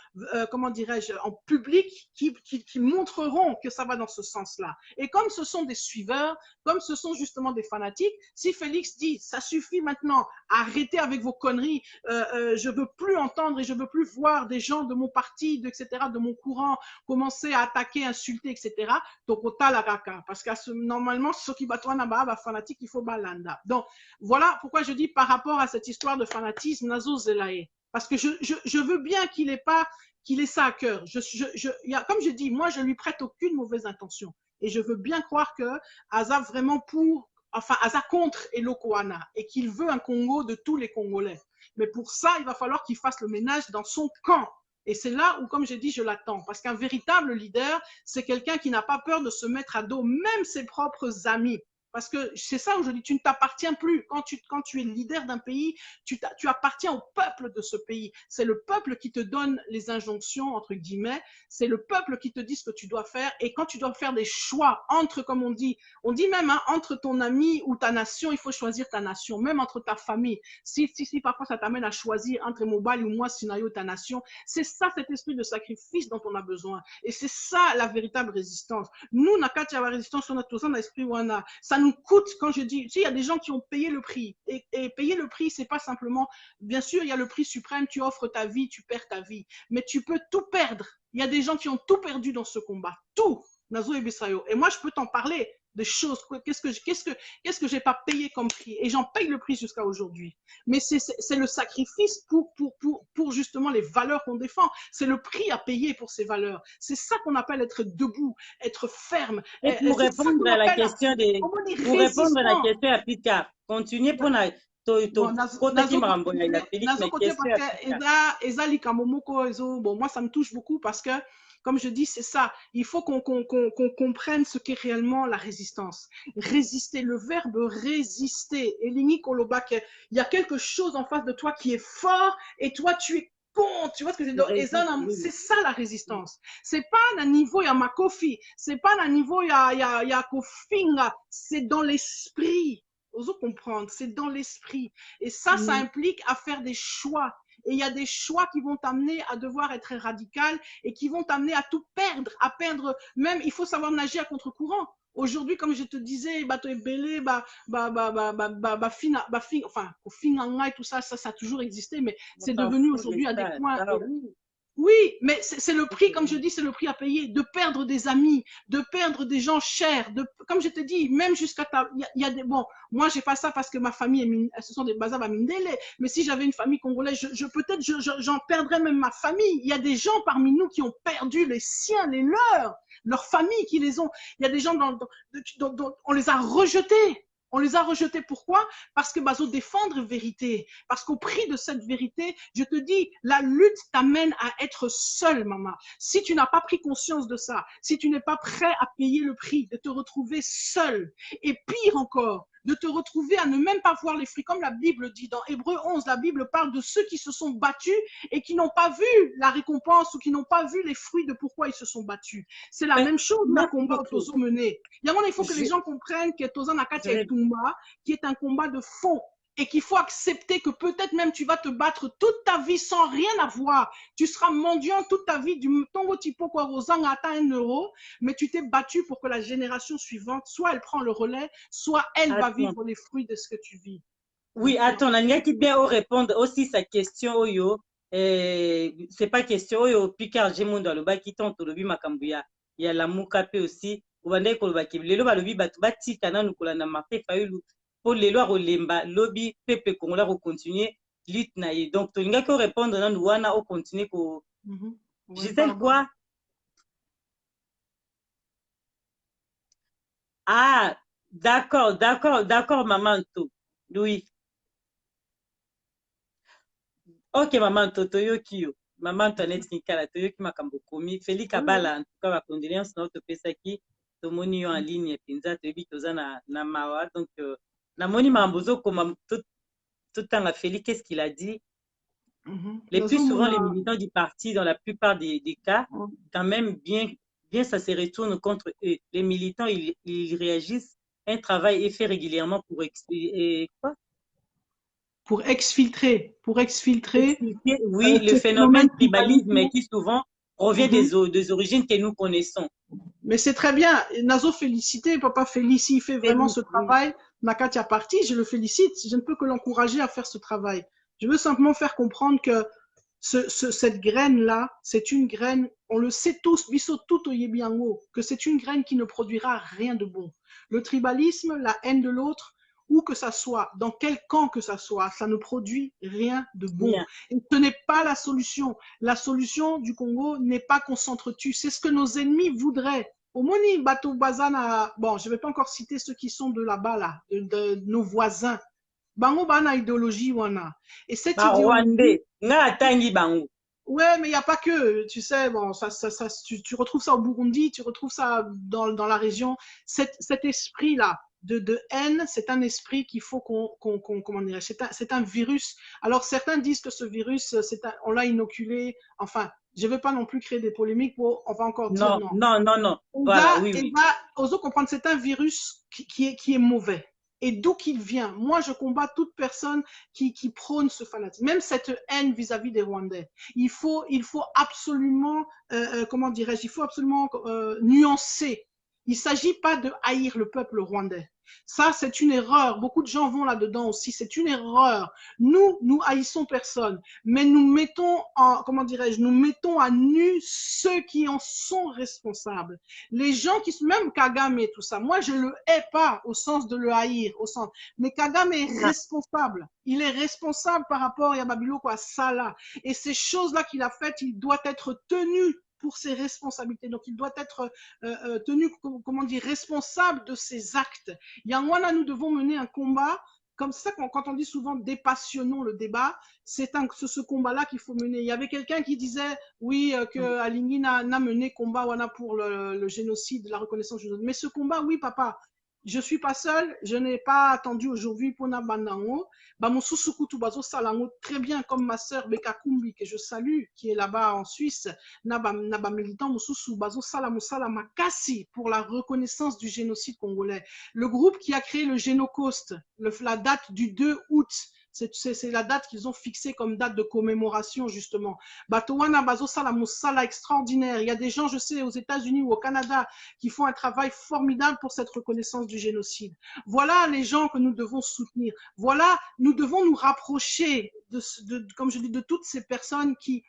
comment dirais-je, en public, qui montreront que ça va dans ce sens-là. Et comme ce sont des suiveurs, comme ce sont justement des fanatiques, si Félix dit, ça suffit maintenant, arrêtez avec vos conneries, je veux plus entendre et je veux plus voir des gens de mon parti, etc., de mon courant, commencer à attaquer, insulter, etc., donc au talakaka. Parce que normalement, ceux qui battent un fanatique, il faut balanda. Donc, voilà pourquoi je dis par rapport à cette histoire de fanatisme, Nazo Zelae. Parce que je veux bien qu'il ait ça à cœur. Comme je dis, moi, je lui prête aucune mauvaise intention. Et je veux bien croire que Aza vraiment Aza contre Elokoana et qu'il veut un Congo de tous les Congolais. Mais pour ça, il va falloir qu'il fasse le ménage dans son camp. Et c'est là où, comme j'ai dit, je l'attends. Parce qu'un véritable leader, c'est quelqu'un qui n'a pas peur de se mettre à dos même ses propres amis. Parce que c'est ça où je dis, tu ne t'appartiens plus. Quand tu es leader d'un pays, tu appartiens au peuple de ce pays. C'est le peuple qui te donne les injonctions, entre guillemets. C'est le peuple qui te dit ce que tu dois faire. Et quand tu dois faire des choix entre, comme on dit même, hein, entre ton ami ou ta nation, il faut choisir ta nation. Même entre ta famille. Si parfois ça t'amène à choisir entre Mobile ou moi, Sinayo, ta nation, c'est ça, cet esprit de sacrifice dont on a besoin. Et c'est ça, la véritable résistance. Nous, Nakati, la résistance, on a tout ça dans l'esprit Wana. Ça nous coûte, quand je dis, tu sais, il y a des gens qui ont payé le prix. Et payer le prix, c'est pas simplement, bien sûr, il y a le prix suprême, tu offres ta vie, tu perds ta vie. Mais tu peux tout perdre. Il y a des gens qui ont tout perdu dans ce combat. Tout. Nazo et Bissayo. Et moi, je peux t'en parler des choses. Qu'est-ce que j'ai pas payé comme prix? Et j'en paye le prix jusqu'à aujourd'hui. Mais c'est le sacrifice pour justement les valeurs qu'on défend. C'est le prix à payer pour ces valeurs. C'est ça qu'on appelle être debout, être ferme. Et pour répondre à la question à Pika, continuez pour la bon, moi, ça me touche beaucoup parce que, comme je dis, c'est ça. Il faut qu'on comprenne ce qu'est réellement la résistance. Résister, le verbe résister. Et Lini Kolobak, il y a quelque chose en face de toi qui est fort et toi, tu es contre. Tu vois ce que je veux dire? C'est ça la résistance. C'est pas un niveau, il y a Makofi. C'est pas un niveau, il y a Kofinga. C'est dans l'esprit. Osons comprendre, c'est dans l'esprit. Et ça implique à faire des choix. Et il y a des choix qui vont t'amener à devoir être radical et qui vont t'amener à tout perdre, à perdre. Même, il faut savoir nager à contre-courant. Aujourd'hui, comme je te disais, bateau belé, et tout ça, ça a toujours existé, mais c'est devenu aujourd'hui à des points. Oui, mais c'est le prix, comme je dis, c'est le prix à payer, de perdre des amis, de perdre des gens chers, comme je te dis, même jusqu'à il y a des, bon, moi j'ai pas ça parce que ma famille, ce sont des bazars à Mindele, mais si j'avais une famille congolaise, peut-être j'en perdrais même ma famille. Il y a des gens parmi nous qui ont perdu les siens, les leurs familles qui les ont. Il y a des gens on les a rejetés. On les a rejetés. Pourquoi? Parce que bazo défendre vérité. Parce qu'au prix de cette vérité, je te dis, la lutte t'amène à être seul, maman. Si tu n'as pas pris conscience de ça, si tu n'es pas prêt à payer le prix de te retrouver seul, et pire encore, de te retrouver à ne même pas voir les fruits. Comme la Bible dit dans Hébreu 11, la Bible parle de ceux qui se sont battus et qui n'ont pas vu la récompense ou qui n'ont pas vu les fruits de pourquoi ils se sont battus. C'est la même chose dans le combat Tozo mené. Il faut que les gens comprennent que Tozo Nakati est Tumba, qui est un combat de fond. Et qu'il faut accepter que peut-être même tu vas te battre toute ta vie sans rien avoir. Tu seras mendiant toute ta vie du Tongo Tipo Kwarozanga à 1 euro, mais tu t'es battu pour que la génération suivante, soit elle prend le relais, soit elle va vivre les fruits de ce que tu vis. Oui, attends, Nania qui bien répondre aussi sa question, Oyo. C'est pas question, Oyo, Picard, Gemondo, le bas qui tente, le Bimakambuya. Il y a la Moukape aussi. Ou bien, le loba, le Bati, Kana, nous, Kolana, Marté, Fayulu. Pour les lois Rolemba, lobby, Pepe Congolais, au continuer, lit naïe. Donc, tu n'as qu'à répondre dans nous, on a continué. Gisèle, quoi? Ah, d'accord, maman, tout. Oui. Ok, maman, Toyoki. Maman, Antoinette Nikala, Toyoki Makambokomi. Félix Kabala, en tout cas, ma condoléance, notre Pesaki, Tomoni en ligne, Pinza, Toyobi, Tozana, Namawa. Donc, Namoni Mambozo, comme tout le temps, la Félix, qu'est-ce qu'il a dit? Les plus souvent, les militants du parti, dans la plupart des cas, quand même, bien, ça se retourne contre eux. Les militants, ils réagissent un travail est fait régulièrement pour expliquer, quoi? Pour exfiltrer Expliquer, oui, le ce phénomène phénomène tribalisme tribalisme. qui souvent provient Mhm. des origines que nous connaissons. Mais c'est très bien. Nazo félicité, papa Félix, il fait vraiment Félix, ce oui. travail. Nakatia parti, je le félicite. Je ne peux que l'encourager à faire ce travail. Je veux simplement faire comprendre que cette graine-là, c'est une graine, on le sait tous, biso tout au yebiango, que c'est une graine qui ne produira rien de bon. Le tribalisme, la haine de l'autre, où que ça soit, dans quel camp que ça soit, ça ne produit rien de bon. Bien. Et ce n'est pas la solution. La solution du Congo n'est pas qu'on s'entretue. C'est ce que nos ennemis voudraient. Au Moni Bato Bazana, bon, je ne vais pas encore citer ceux qui sont de là-bas, là, de nos voisins. Bango bana idéologie wana. Et cette Ba idéologie, Rwandais, nga atangi bango. ouais, mais il n'y a pas que, tu sais, bon, tu retrouves ça au Burundi, tu retrouves ça dans la région. Cet esprit-là de haine, c'est un esprit qu'il faut comment dirais, c'est un virus. Alors certains disent que ce virus, on l'a inoculé. Enfin, je ne veux pas non plus créer des polémiques on va encore dire Non, non. non, non, non. On Voilà, va, oui, et oui. va, osons comprendre, c'est un virus qui est mauvais. Et d'où qu'il vient. Moi, je combats toute personne qui prône ce fanatisme, même cette haine vis-à-vis des Rwandais. Il faut absolument, comment dirais-je, il faut absolument nuancer. Il ne s'agit pas de haïr le peuple rwandais. Ça, c'est une erreur. Beaucoup de gens vont là-dedans aussi. C'est une erreur. Nous haïssons personne, mais nous mettons comment dirais-je, nous mettons à nu ceux qui en sont responsables. Les gens qui sont, même Kagame et tout ça, moi je le hais pas au sens de le haïr, au sens, mais Kagame est responsable. Il est responsable par rapport à Babiloko, à Salah. Et ces choses-là qu'il a faites, il doit être tenu pour ses responsabilités. Donc, il doit être tenu, comment dire, responsable de ses actes. Yangwana, nous devons mener un combat comme ça, quand on dit souvent dépassionnons le débat, c'est ce combat-là qu'il faut mener. Il y avait quelqu'un qui disait, oui, que Aligny n'a mené combat pour le génocide, la reconnaissance du génocide. Mais ce combat, oui, papa, je suis pas seul, je n'ai pas attendu aujourd'hui pour Nabandango. Très bien, comme ma sœur Beka Kumbi, que je salue, qui est là-bas en Suisse, Naba militant Makasi pour la reconnaissance du génocide congolais. Le groupe qui a créé le Génocost, la date du 2 août, c'est la date qu'ils ont fixée comme date de commémoration, justement. Batowana Bazosala Moussala extraordinaire. Il y a des gens, je sais, aux États-Unis ou au Canada, qui font un travail formidable pour cette reconnaissance du génocide. Voilà les gens que nous devons soutenir. Voilà, nous devons nous rapprocher comme je dis, de toutes ces personnes qui,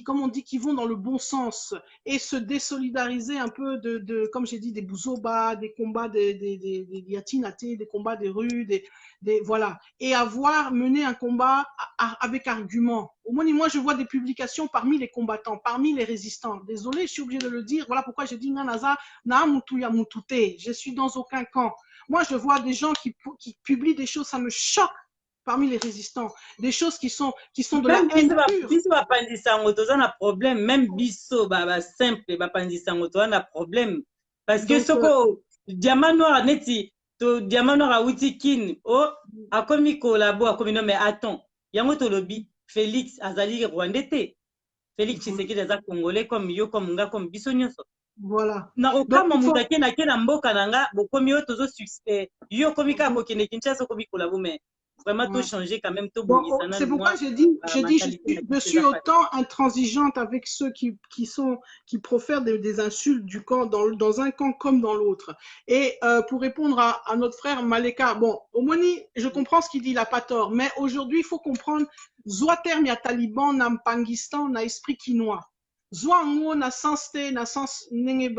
comme on dit, qui vont dans le bon sens et se désolidariser un peu comme j'ai dit, des Bouzoba, des combats des Yatinate, des combats des rues, voilà. Et avoir mené un combat avec argument. Au moins, moi, je vois des publications parmi les combattants, parmi les résistants. Désolé, je suis obligé de le dire. Voilà pourquoi j'ai dit Nanaza, Naamutuya Mutute. Je suis dans aucun camp. Moi, je vois des gens qui publient des choses, ça me choque parmi les résistants, des choses qui sont de la haine pure. Biso bapandisa yango toza na problème, même biso ba simple bapandisa yango toza na problème parce que soko diamant noir neti to diamant noir awuti kin o akomi kolabo akomi non mais attends yango tolobi Félix azali rwandais te Félix Tshisekedi aza congolais comme yo comme nga comme biso nyonso. Voilà. Na okama mutu akende na mboka na nga bokomi yo tozo succès yo komi kaka kokende Kinshasa komi kolabo mais vraiment tout changer quand même tout bon, c'est pourquoi j'ai dit je suis autant intransigeante avec ceux qui profèrent des insultes du camp dans un camp comme dans l'autre. Et pour répondre à notre frère Maleka, bon, Omoni, je comprends ce qu'il dit, il n'a pas tort, mais aujourd'hui il faut comprendre zoa terme ya taliban na mpangistan na esprit quinois. Zoa ngo na sens te na sens nenge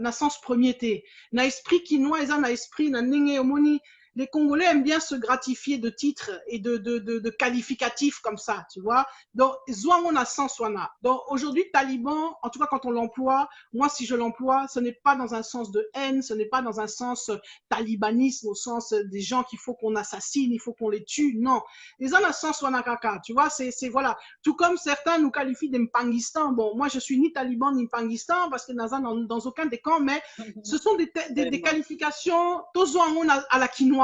na sens premier te na esprit quinois eza na esprit na nenge Omoni. Les Congolais aiment bien se gratifier de titres et de qualificatifs comme ça, tu vois. Donc, on a sens, donc, aujourd'hui, Taliban, en tout cas, quand on l'emploie, moi, si je l'emploie, ce n'est pas dans un sens de haine, ce n'est pas dans un sens talibanisme, au sens des gens qu'il faut qu'on assassine, il faut qu'on les tue, non. Les ont un sens, kaka, tu vois, c'est, voilà. Tout comme certains nous qualifient d'Mpangistan. Bon, moi, je suis ni Taliban ni Mpangistan parce que dans aucun des camps, mais ce sont des qualifications, tous à la quinoise.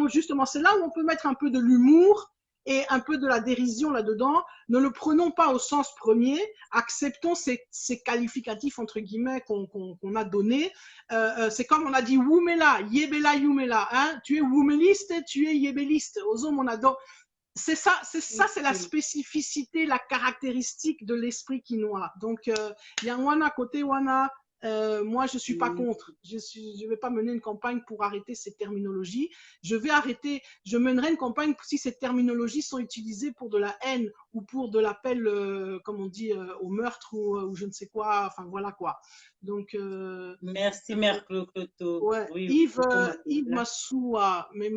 Justement, c'est là où on peut mettre un peu de l'humour et un peu de la dérision là-dedans. Ne le prenons pas au sens premier, acceptons ces qualificatifs entre guillemets qu'on a donnés. C'est comme on a dit Wumela, Yebela Yumela, hein? Tu es Wumeliste, tu es Yebeliste. Ozom on adore. C'est ça, c'est la spécificité, la caractéristique de l'esprit quinois. Donc, il y a un côté wana. Moi, je suis pas contre. Je vais pas mener une campagne pour arrêter ces terminologies. Je mènerai une campagne si ces terminologies sont utilisées pour de la haine ou pour de l'appel, comme on dit, au meurtre ou je ne sais quoi. Enfin, voilà quoi. Donc, merci, Mère Cloto. ouais. Oui, Yves Massoua, mais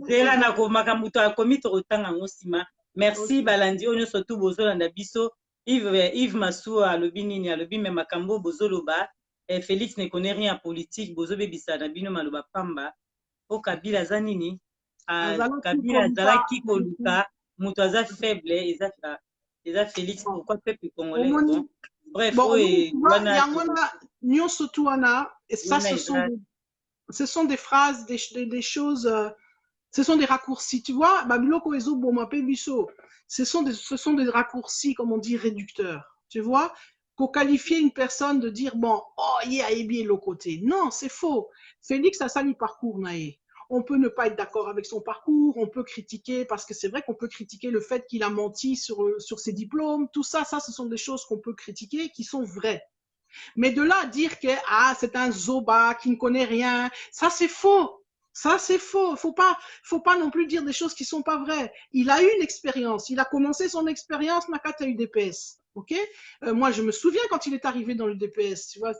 Zela na ko makamuto akomi tokotanga ngo nsima. Merci balandi oyo nyonso tu bozolanda biso. Yves Massoua alobi nini alobi me makambo bozoloba. Félix ne connaît rien en politique bozobebisa na bino maloba pamba. O Kabila aza nini? Kabila azalaki koluka moto aza faible eza Félix pourquoi peuple congolais bon. Bref, nyonso tu wana et ça ce sont des phrases, des choses, ce sont des raccourcis. Tu vois, Babiloko Ezo Bomape Biso, ce sont des raccourcis, comme on dit, réducteurs. Tu vois, pour qualifier une personne de dire, bon, oh, il a bien le côté. Non, c'est faux. Félix a sali parcours, naïe. On peut ne pas être d'accord avec son parcours, on peut critiquer, parce que c'est vrai qu'on peut critiquer le fait qu'il a menti sur ses diplômes. Tout ça, ce sont des choses qu'on peut critiquer, qui sont vraies. Mais de là à dire que c'est un zoba qui ne connaît rien, ça c'est faux. Ça c'est faux. Faut pas non plus dire des choses qui sont pas vraies. Il a eu une expérience. Il a commencé son expérience Nakata UDPS. Ok, moi je me souviens quand il est arrivé dans le DPS, tu vois,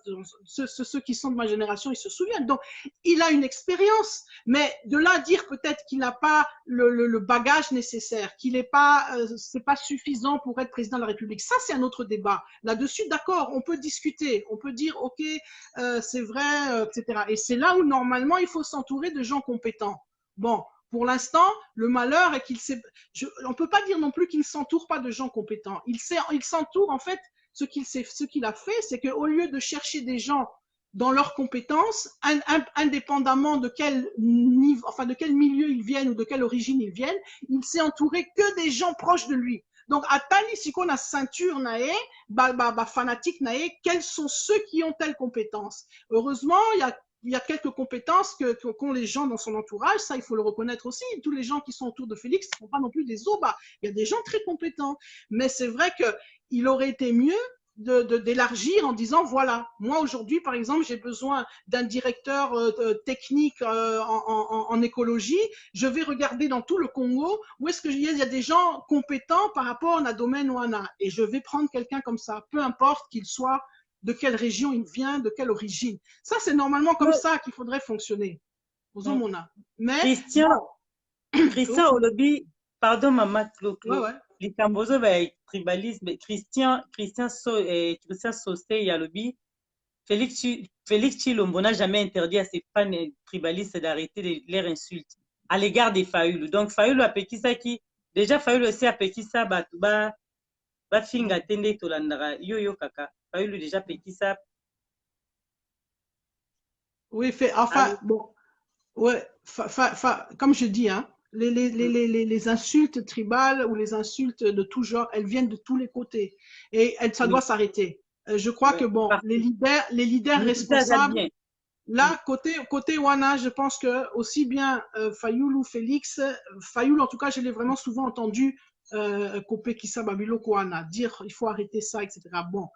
ceux qui sont de ma génération, ils se souviennent. Donc il a une expérience, mais de là à dire peut-être qu'il n'a pas le bagage nécessaire, qu'il n'est pas, c'est pas suffisant pour être président de la République. Ça c'est un autre débat. Là-dessus, d'accord, on peut discuter, on peut dire ok, c'est vrai, etc. Et c'est là où normalement il faut s'entourer de gens compétents. Bon. Pour l'instant, le malheur est on ne peut pas dire non plus qu'il ne s'entoure pas de gens compétents. Il s'entoure, en fait, ce qu'il a fait, c'est qu'au lieu de chercher des gens dans leurs compétences, indépendamment de quel niveau, enfin, de quel milieu ils viennent ou de quelle origine ils viennent, il s'est entouré que des gens proches de lui. Donc, à Tali, si on a ceinture, fanatique, quels sont ceux qui ont telle compétence? Heureusement, il y a quelques compétences qu'ont les gens dans son entourage, ça il faut le reconnaître aussi. Tous les gens qui sont autour de Félix ne sont pas non plus des obas. Il y a des gens très compétents. Mais c'est vrai qu'il aurait été mieux d'élargir en disant voilà, moi aujourd'hui par exemple j'ai besoin d'un directeur technique en écologie, je vais regarder dans tout le Congo où est-ce qu'il y a des gens compétents par rapport à un domaine ou un et je vais prendre quelqu'un comme ça, peu importe qu'il soit de quelle région il vient, de quelle origine. Ça, c'est normalement comme ça qu'il faudrait fonctionner. Mais Christian Olobi, pardon maman Clo-Clo, likambozo ba tribalisme, Christian Sosé Yalobi, Félix Chilombo n'a jamais interdit à ses fans tribalistes d'arrêter de leur insulte à l'égard des Fayoulou. Donc Fayoulou a Pekisa qui, déjà Fayoulou aussi a Pekisa ba finga tende tolandara yo kaka. Fayoulou déjà Pekisa. Oui, enfin, bon, ouais, comme je dis, hein, les insultes tribales ou les insultes de tout genre, elles viennent de tous les côtés et ça doit s'arrêter. Je crois que bon, les leaders responsables, là, côté Wana, je pense que aussi bien Fayoulou, Félix, Fayoulou, en tout cas, je l'ai vraiment souvent entendu Kopé Kissa Babilo Kouana dire il faut arrêter ça, etc. Bon.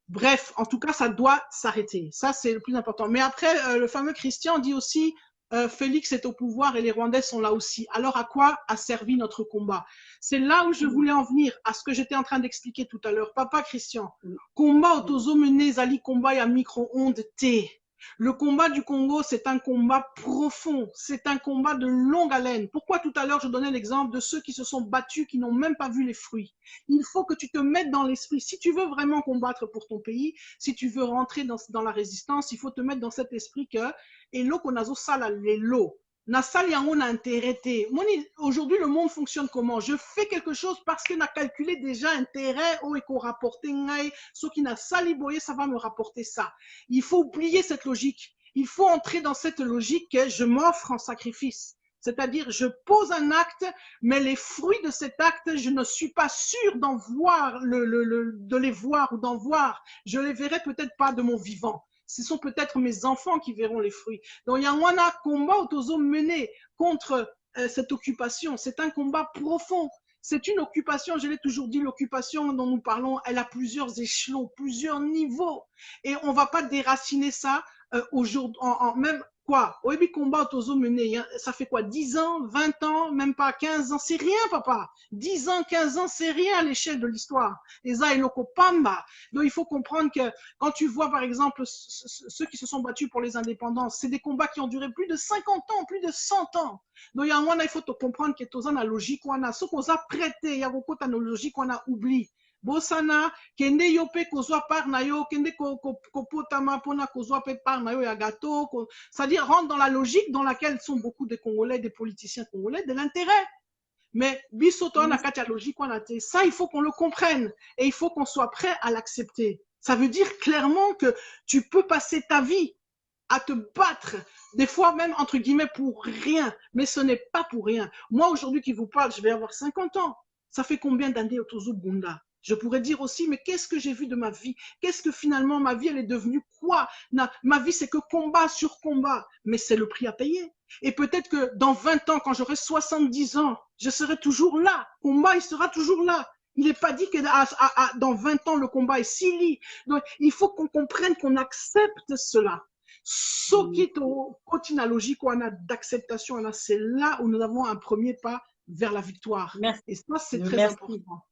Bref, en tout cas, ça doit s'arrêter. Ça, c'est le plus important. Mais après, le fameux Christian dit aussi Félix est au pouvoir et les Rwandais sont là aussi. Alors, à quoi a servi notre combat? C'est là où je voulais en venir, à ce que j'étais en train d'expliquer tout à l'heure. Papa Christian, combat autozo mené zali combat à micro-ondes T. Le combat du Congo, c'est un combat profond, c'est un combat de longue haleine. Pourquoi tout à l'heure je donnais l'exemple de ceux qui se sont battus, qui n'ont même pas vu les fruits? Il faut que tu te mettes dans l'esprit. Si tu veux vraiment combattre pour ton pays, si tu veux rentrer dans la résistance, il faut te mettre dans cet esprit que aujourd'hui, le monde fonctionne comment? Je fais quelque chose parce qu'on a calculé déjà intérêt au éco-rapporté. Ce qui n'a saliboyé, ça va me rapporter ça. Il faut oublier cette logique. Il faut entrer dans cette logique que je m'offre en sacrifice. C'est-à-dire, je pose un acte, mais les fruits de cet acte, je ne suis pas sûr d'en voir, de les voir ou d'en voir. Je les verrai peut-être pas de mon vivant. Ce sont peut-être mes enfants qui verront les fruits. Donc, il y a un combat autour mené contre cette occupation. C'est un combat profond. C'est une occupation, je l'ai toujours dit, l'occupation dont nous parlons, elle a plusieurs échelons, plusieurs niveaux. Et on ne va pas déraciner ça aujourd'hui, même quoi, au combat autozo mené, ça fait quoi, 10 ans, 20 ans, même pas 15 ans, c'est rien, papa. 10 ans, 15 ans, c'est rien à l'échelle de l'histoire. Et ça, pamba. Donc, il faut comprendre que quand tu vois, par exemple, ceux qui se sont battus pour les indépendances, c'est des combats qui ont duré plus de 50 ans, plus de 100 ans. Donc, il faut te comprendre que tu as la logique, ce qu'on a prêté, il y a beaucoup de logique qu'on a oublié. Bosana, kende yo pe kozwa par na yo, kende kopotama pona kozwa pe par na yo ya gâteau, c'est-à-dire rentre dans la logique dans laquelle sont beaucoup de Congolais, des politiciens congolais, de l'intérêt. Mais bisoto na katia logique ça il faut qu'on le comprenne et il faut qu'on soit prêt à l'accepter. Ça veut dire clairement que tu peux passer ta vie à te battre, des fois même entre guillemets pour rien, mais ce n'est pas pour rien. Moi aujourd'hui qui vous parle, je vais avoir 50 ans. Ça fait combien d'années au Tozo Bunda? Je pourrais dire aussi, mais qu'est-ce que j'ai vu de ma vie? Qu'est-ce que finalement ma vie, elle est devenue quoi? Ma vie, c'est que combat sur combat, mais c'est le prix à payer. Et peut-être que dans 20 ans, quand j'aurai 70 ans, je serai toujours là. Combat, il sera toujours là. Il n'est pas dit que dans 20 ans, le combat est si lit. Donc, il faut qu'on comprenne, qu'on accepte cela. Ce qui est au logique d'acceptation, c'est là où nous avons un premier pas vers la victoire. Merci. Et ça, c'est très important.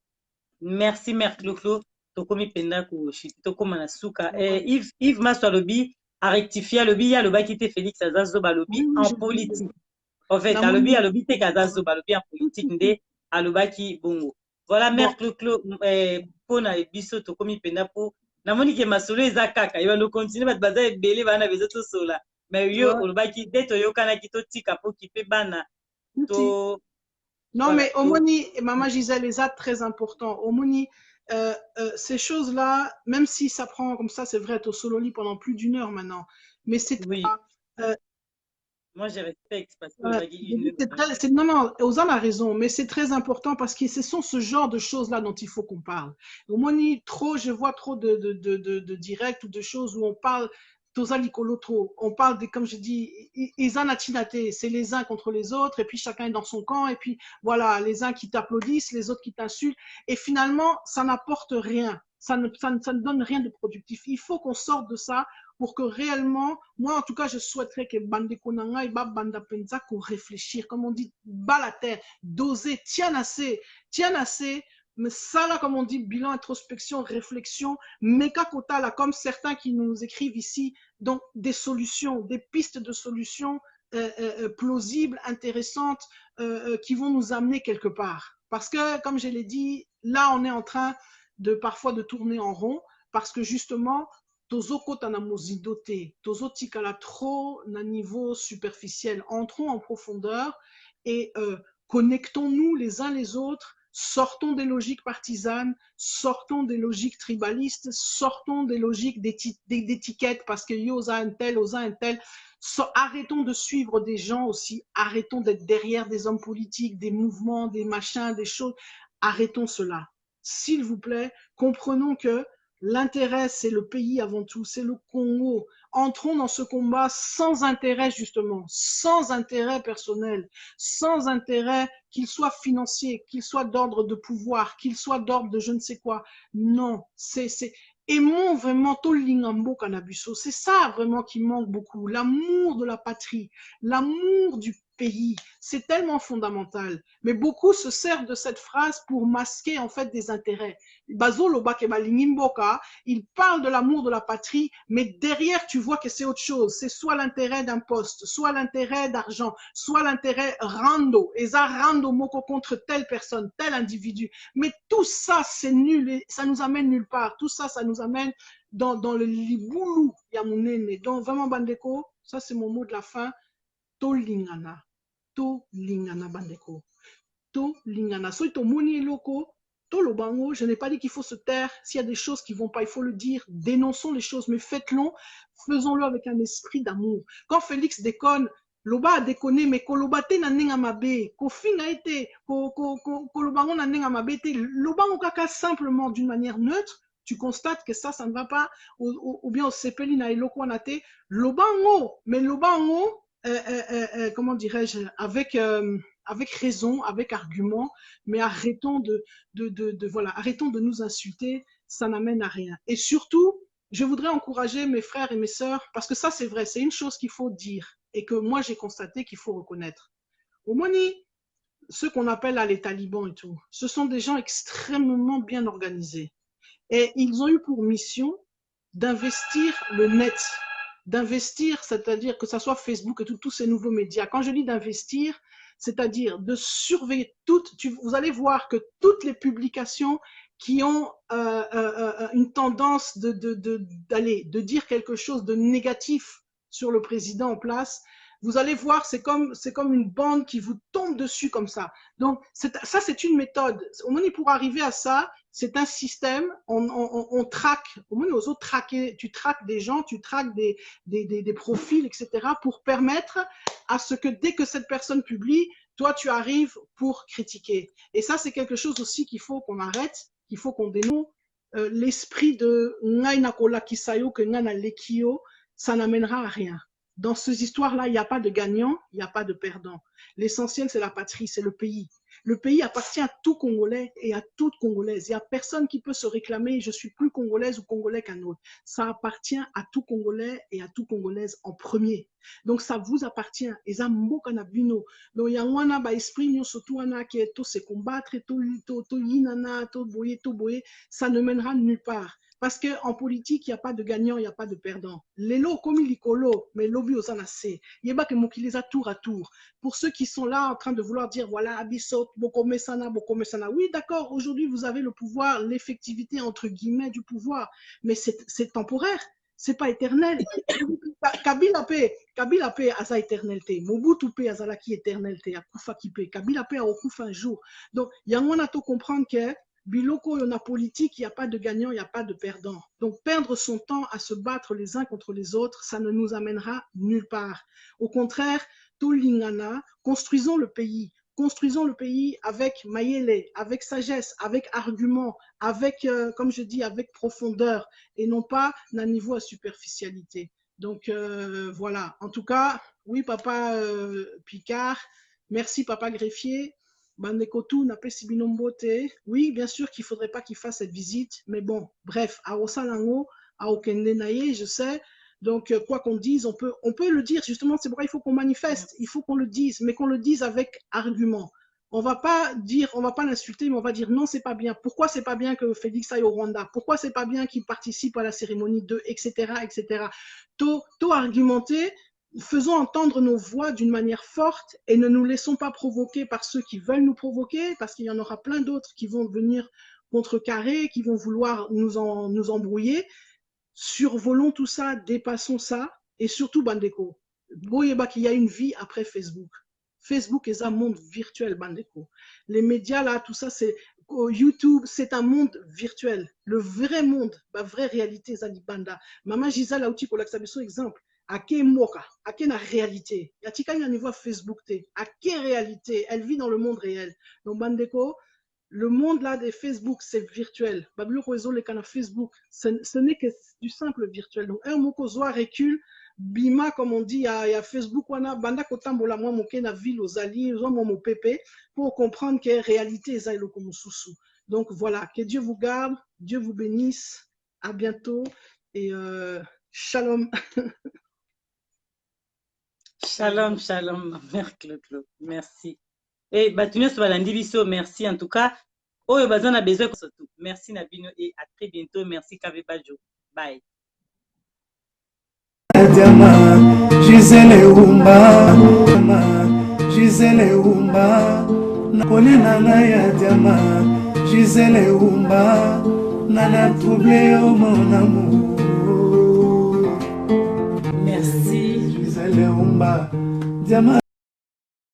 Merci, Mère Clo-Clo. Tokomi penda ko shiti tokoma na suka. Yves Maswa lobi a rectifié lobi ya loba kite Félix Azazoba lobi en politique. En fait, a lobi te Azazoba lobi en politique nde a loba ki bongo. Voilà, Mère Clo-Clo pona biso tokomi penda po namoni ke masolo eza kaka yo no continue bat baza ebele bana bezo to sola. Mais yo loba ki de to yokana ki to tika po ki pe bana to. Non, voilà. Mais Omoni et Maman Gisèle, c'est très important. Omoni, ces choses-là, même si ça prend comme ça, c'est vrai, au sololi pendant plus d'une heure maintenant, mais c'est oui. Moi, je respecte parce que non, Ozan a raison, mais c'est très important parce que ce sont ce genre de choses-là dont il faut qu'on parle. Omoni, je vois trop de directs ou de choses où on parle. On parle, comme je dis, c'est les uns contre les autres, et puis chacun est dans son camp, et puis voilà, les uns qui t'applaudissent, les autres qui t'insultent, et finalement, ça n'apporte rien, ça ne donne rien de productif. Il faut qu'on sorte de ça pour que réellement, moi en tout cas, je souhaiterais que Bandekonanga et Banda Penza qu'on réfléchisse, comme on dit, bas la terre, doser, tiens assez, mais ça là, comme on dit, bilan, introspection, réflexion, méca quota là, comme certains qui nous écrivent ici, donc des solutions, des pistes de solutions plausibles, intéressantes, qui vont nous amener quelque part. Parce que, comme je l'ai dit, là, on est en train parfois de tourner en rond, parce que justement, tozo kota na mozidote, tozo tikala trop na niveau superficiel. Entrons en profondeur et connectons-nous les uns les autres. Sortons des logiques partisanes, sortons des logiques tribalistes, sortons des logiques d'étiquettes parce que yosa un tel, osa un tel. Arrêtons de suivre des gens aussi, arrêtons d'être derrière des hommes politiques, des mouvements, des machins, des choses. Arrêtons cela. S'il vous plaît, comprenons que l'intérêt, c'est le pays avant tout, c'est le Congo. Entrons dans ce combat sans intérêt, justement, sans intérêt personnel, sans intérêt qu'il soit financier, qu'il soit d'ordre de pouvoir, qu'il soit d'ordre de je ne sais quoi. Non, aimons vraiment Tolingambo Kanabuso. C'est ça vraiment qui manque beaucoup. L'amour de la patrie, l'amour du pays. C'est tellement fondamental. Mais beaucoup se servent de cette phrase pour masquer en fait des intérêts. Bazolo Bakeba, il parle de l'amour de la patrie, mais derrière tu vois que c'est autre chose. C'est soit l'intérêt d'un poste, soit l'intérêt d'argent, soit l'intérêt rando. Et ça rando moko contre telle personne, tel individu. Mais tout ça c'est nul et ça nous amène nulle part. Tout ça, ça nous amène dans le liboulou yamunene. Donc vraiment Bandeko, ça c'est mon mot de la fin. Tolingana. Lingana bandeko. To lingana. So to moni loko. To lo bango. Je n'ai pas dit qu'il faut se taire. S'il y a des choses qui vont pas, il faut le dire. Dénonçons les choses, mais faites-le. Faisons-le avec un esprit d'amour. Quand Félix déconne, loba a déconné mais koloba te na nenga mabe ko finga ete koloba ngo na nenga mabe te loba ngo kaka simplement d'une manière neutre tu constates que ça ne va pas ou bien au sepeli na eloko wana te loba ngo mais loba ngo comment dirais-je avec raison, avec argument, mais arrêtons voilà, arrêtons de nous insulter, ça n'amène à rien. Et surtout, je voudrais encourager mes frères et mes sœurs, parce que ça c'est vrai, c'est une chose qu'il faut dire et que moi j'ai constaté qu'il faut reconnaître. Au Moni, ceux qu'on appelle là, les talibans et tout, ce sont des gens extrêmement bien organisés. Et ils ont eu pour mission d'investir le net, d'investir, c'est-à-dire que ça soit Facebook et tous ces nouveaux médias. Quand je dis d'investir, c'est-à-dire de surveiller toutes, vous allez voir que toutes les publications qui ont une tendance de dire quelque chose de négatif sur le président en place, vous allez voir, c'est comme une bande qui vous tombe dessus comme ça. Donc, ça, c'est une méthode. Au moins, pour arriver à ça, c'est un système, on traque, au moins, aux autres traquer, tu traques des gens, tu traques des profils, etc., pour permettre à ce que dès que cette personne publie, toi, tu arrives pour critiquer. Et ça, c'est quelque chose aussi qu'il faut qu'on arrête, qu'il faut qu'on dénonce. L'esprit de Ngaina Kola Kisayo, que Ngana Lekio, ça n'amènera à rien. Dans ces histoires-là, il n'y a pas de gagnant, il n'y a pas de perdant. L'essentiel, c'est la patrie, c'est le pays. Le pays appartient à tout Congolais et à toute Congolaise. Il n'y a personne qui peut se réclamer, je suis plus Congolaise ou Congolais qu'un autre. Ça appartient à tout Congolais et à toute Congolaise en premier. Donc, ça vous appartient. Et ça, Mbokanabino. Donc, il y a un esprit, surtout, qui est tout se combattre, tout yinana, tout boyer, ça ne mènera nulle part. Parce qu'en politique, il n'y a pas de gagnant, il n'y a pas de perdant. Les lots, comme il colo, mais lobby aux anacés. Il n'y a pas que moi qui les a tour à tour. Pour ceux qui sont là en train de vouloir dire, voilà, Abissot, Bokomesana. Oui, d'accord, aujourd'hui, vous avez le pouvoir, l'effectivité, entre guillemets, du pouvoir. Mais c'est temporaire. C'est pas éternel. Kabila paix à sa éternalité. Mobutu paix à sa éternalité. À Koufa qui paix. Kabila paix à Okufa un jour. Donc, il y a un à tout comprendre que Biloko, il y en a politique, il n'y a pas de gagnant, il n'y a pas de perdant. Donc, perdre son temps à se battre les uns contre les autres, ça ne nous amènera nulle part. Au contraire, Tolingana, construisons le pays. Construisons le pays avec maïele, avec sagesse, avec argument, avec, comme je dis, avec profondeur, et non pas d'un niveau à superficialité. Donc, voilà. En tout cas, oui, papa Picard, merci, papa Greffier. Bandekotou n'a pas si binombote. Oui, bien sûr qu'il ne faudrait pas qu'il fasse cette visite, mais bon, bref, à Osalango, à Okendenaye, je sais. Donc, quoi qu'on dise, on peut le dire, justement, c'est pourquoi il faut qu'on manifeste, il faut qu'on le dise, mais qu'on le dise avec argument. On va pas l'insulter, mais on va dire non, c'est pas bien. Pourquoi c'est pas bien que Félix aille au Rwanda? Pourquoi c'est pas bien qu'il participe à la cérémonie de, etc., etc. Tout argumenter. Faisons entendre nos voix d'une manière forte et ne nous laissons pas provoquer par ceux qui veulent nous provoquer, parce qu'il y en aura plein d'autres qui vont venir contrecarrer, qui vont vouloir nous embrouiller. Survolons tout ça, dépassons ça, et surtout, Bandeko, Boyeba qu'il y a une vie après Facebook. Facebook est un monde virtuel, Bandeko. Les médias, là, tout ça, c'est YouTube, c'est un monde virtuel. Le vrai monde, la vraie réalité, Zalibanda. Maman Gisèle a outil pour l'examen, exemple. À quelle moka, à quelle réalité? Y a-t-il qu'un niveau Facebook t? À quelle réalité? Elle vit dans le monde réel. Donc, Bandeko, le monde là des Facebook, c'est virtuel. Babylon réseau les canaux Facebook, ce n'est que du simple virtuel. Donc, un mot zoa recule, bima comme on dit, il y a Facebook, wana banda kotambola moi moké na ville aux alliés, aux mon pépé, pour comprendre que réalité est zaïlo comme sous. Donc voilà, que Dieu vous garde, Dieu vous bénisse, à bientôt et shalom. Shalom, shalom, ma mère Claude. Merci. Et Batunia Sobalandi Biso, merci en tout cas. Oh, Bazan a besoin surtout. Merci Nabino et à très bientôt. Merci Kave Bajo. Bye. Gisèle Umba, Gisèle Umba, Nakolina Naya Diama, Gisèle Umba, Nana troublé au mon amour. Merci. Gisèle Umba, Diama.